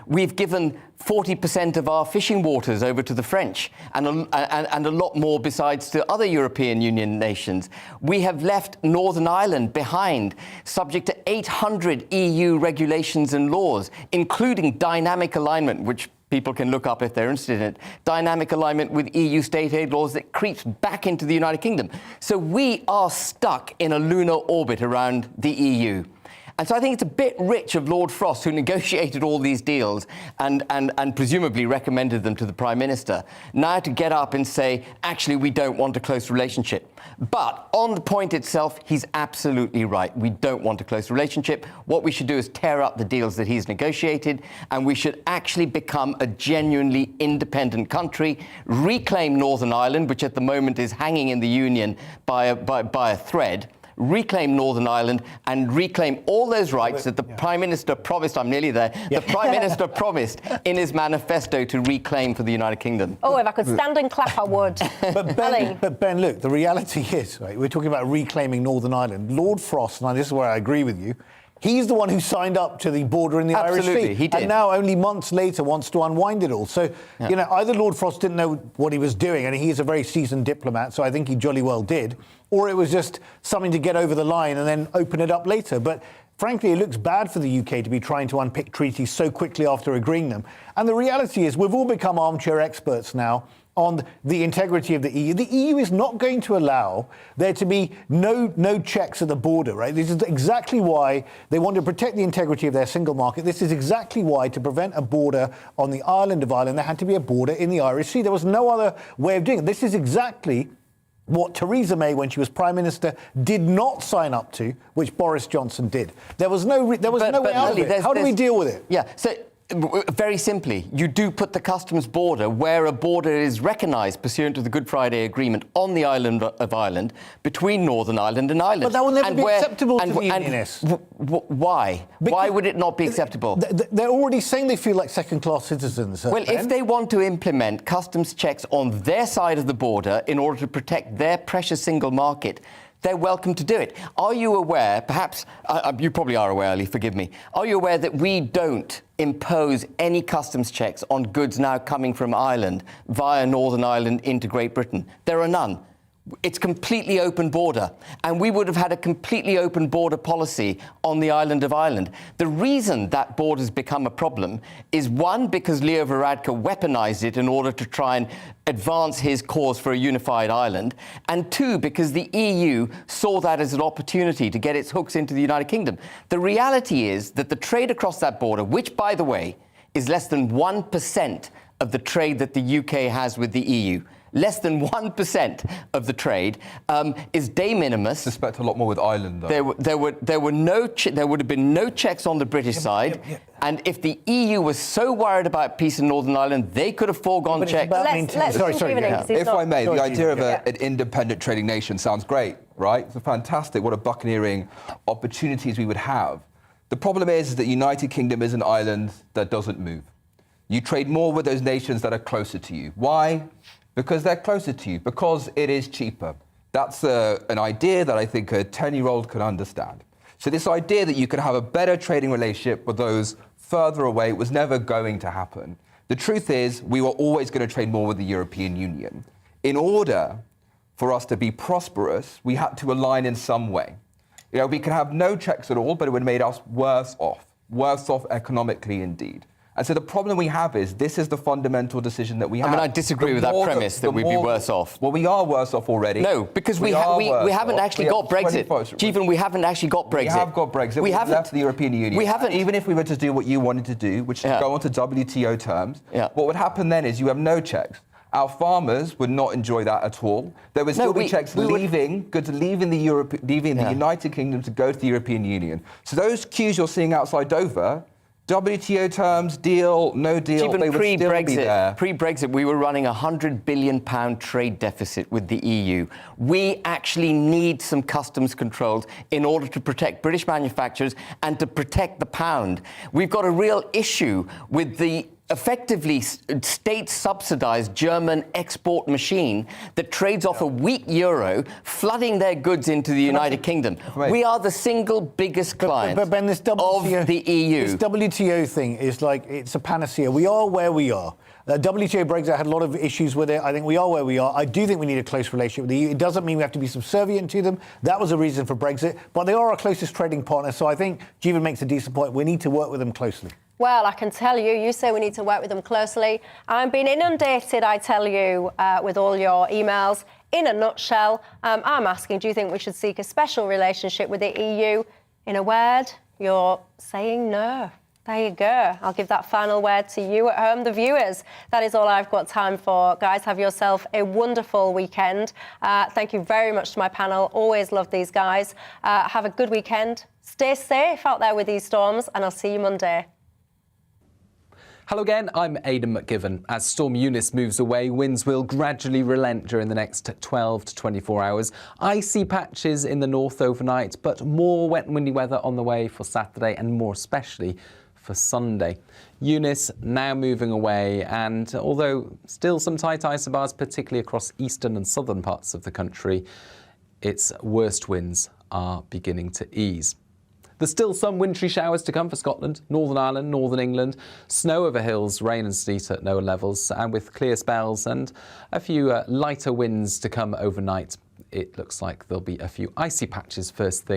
We've given 40% of our fishing waters over to the French and a lot more besides to other European Union nations. We have left Northern Ireland behind, subject to 800 EU regulations and laws, including dynamic alignment, which people can look up if they're interested in it, dynamic alignment with EU state aid laws that creeps back into the United Kingdom. So we are stuck in a lunar orbit around the EU. And so I think it's a bit rich of Lord Frost, who negotiated all these deals and presumably recommended them to the Prime Minister, now to get up and say, actually, we don't want a close relationship. But on the point itself, he's absolutely right. We don't want a close relationship. What we should do is tear up the deals that he's negotiated, and we should actually become a genuinely independent country, reclaim Northern Ireland, which at the moment is hanging in the Union by a thread, reclaim Northern Ireland and reclaim all those rights that the Prime Minister promised, I'm nearly there, the Prime Minister promised in his manifesto to reclaim for the United Kingdom.
Oh, if I could stand and clap, I would.
But Ben, look, the reality is, right, we're talking about reclaiming Northern Ireland. Lord Frost, and this is where I agree with you, he's the one who signed up to the border in the Irish Sea.
He did.
And now, only months later, wants to unwind it all. So, either Lord Frost didn't know what he was doing, and he's a very seasoned diplomat, so I think he jolly well did, or it was just something to get over the line and then open it up later. But frankly, it looks bad for the UK to be trying to unpick treaties so quickly after agreeing them. And the reality is, we've all become armchair experts now on the integrity of the EU. The EU is not going to allow there to be no checks at the border, right? This is exactly why they want to protect the integrity of their single market. This is exactly why, to prevent a border on the island of Ireland, there had to be a border in the Irish Sea. There was no other way of doing it. This is exactly what Theresa May, when she was Prime Minister, did not sign up to, which Boris Johnson did. There was no way out of it. How do we deal with it?
Yeah, so very simply, you do put the customs border where a border is recognised pursuant to the Good Friday Agreement on the island of Ireland between Northern Ireland and Ireland.
But that will never be acceptable to the Unionists.
Why? Why would it not be acceptable?
They're already saying they feel like second-class citizens.
Well, if they want to implement customs checks on their side of the border in order to protect their precious single market, they're welcome to do it. Are you aware, perhaps, you probably are aware, Ali, forgive me, are you aware that we don't impose any customs checks on goods now coming from Ireland via Northern Ireland into Great Britain? There are none. It's completely open border, and we would have had a completely open border policy on the island of Ireland. The reason that border's become a problem is, one, because Leo Varadkar weaponized it in order to try and advance his cause for a unified Ireland, and two, because the EU saw that as an opportunity to get its hooks into the United Kingdom. The reality is that the trade across that border, which, by the way, is less than 1% of the trade that the UK has with the EU, less than 1% of the trade, is de minimis.
I suspect a lot more with Ireland, though.
There would have been no checks on the British side. And if the EU was so worried about peace in Northern Ireland, they could have foregone checks.
If I may, the idea of an independent trading nation sounds great, right? It's fantastic. What a buccaneering opportunities we would have. The problem is that the United Kingdom is an island that doesn't move. You trade more with those nations that are closer to you. Why? Because they're closer to you, because it is cheaper. That's an idea that I think a 10-year-old can understand. So this idea that you can have a better trading relationship with those further away was never going to happen. The truth is, we were always going to trade more with the European Union. In order for us to be prosperous, we had to align in some way. We could have no checks at all, but it would have made us worse off economically indeed. And so the problem we have is, this is the fundamental decision that we have.
I mean, I disagree with that premise that we'd be worse off.
Well, we are worse off already.
No, because we haven't actually got Brexit. Jeevan, we haven't actually got Brexit.
We have got Brexit. We have left the European Union.
We haven't.
Even if we were to do what you wanted to do, which is go on to WTO terms, what would happen then is you have no checks. Our farmers would not enjoy that at all. There would still be checks leaving the United Kingdom to go to the European Union. So those queues you're seeing outside Dover, WTO terms, deal, no deal,
Even
they would still be there.
Pre-Brexit, we were running a £100 billion trade deficit with the EU. We actually need some customs controls in order to protect British manufacturers and to protect the pound. We've got a real issue with the effectively state-subsidised German export machine that trades off a weak euro, flooding their goods into the United Kingdom. We are the single biggest client
but Ben, this WTO,
of the EU.
This WTO thing is like, it's a panacea. We are where we are. WTO Brexit had a lot of issues with it. I think we are where we are. I do think we need a close relationship with the EU. It doesn't mean we have to be subservient to them. That was a reason for Brexit. But they are our closest trading partner. So I think Jeevan makes a decent point. We need to work with them closely.
Well, I can tell you, you say we need to work with them closely. I'm being inundated, I tell you, with all your emails. In a nutshell, I'm asking, do you think we should seek a special relationship with the EU? In a word, you're saying no. There you go. I'll give that final word to you at home, the viewers. That is all I've got time for. Guys, have yourself a wonderful weekend. Thank you very much to my panel. Always love these guys. Have a good weekend. Stay safe out there with these storms, and I'll see you Monday.
Hello again, I'm Aidan McGivern. As Storm Eunice moves away, winds will gradually relent during the next 12 to 24 hours. Icy patches in the north overnight, but more wet and windy weather on the way for Saturday and more especially for Sunday. Eunice now moving away, and although still some tight isobars, particularly across eastern and southern parts of the country, its worst winds are beginning to ease. There's still some wintry showers to come for Scotland, Northern Ireland, Northern England, snow over hills, rain and sleet at lower levels, and with clear spells and a few lighter winds to come overnight. It looks like there'll be a few icy patches first thing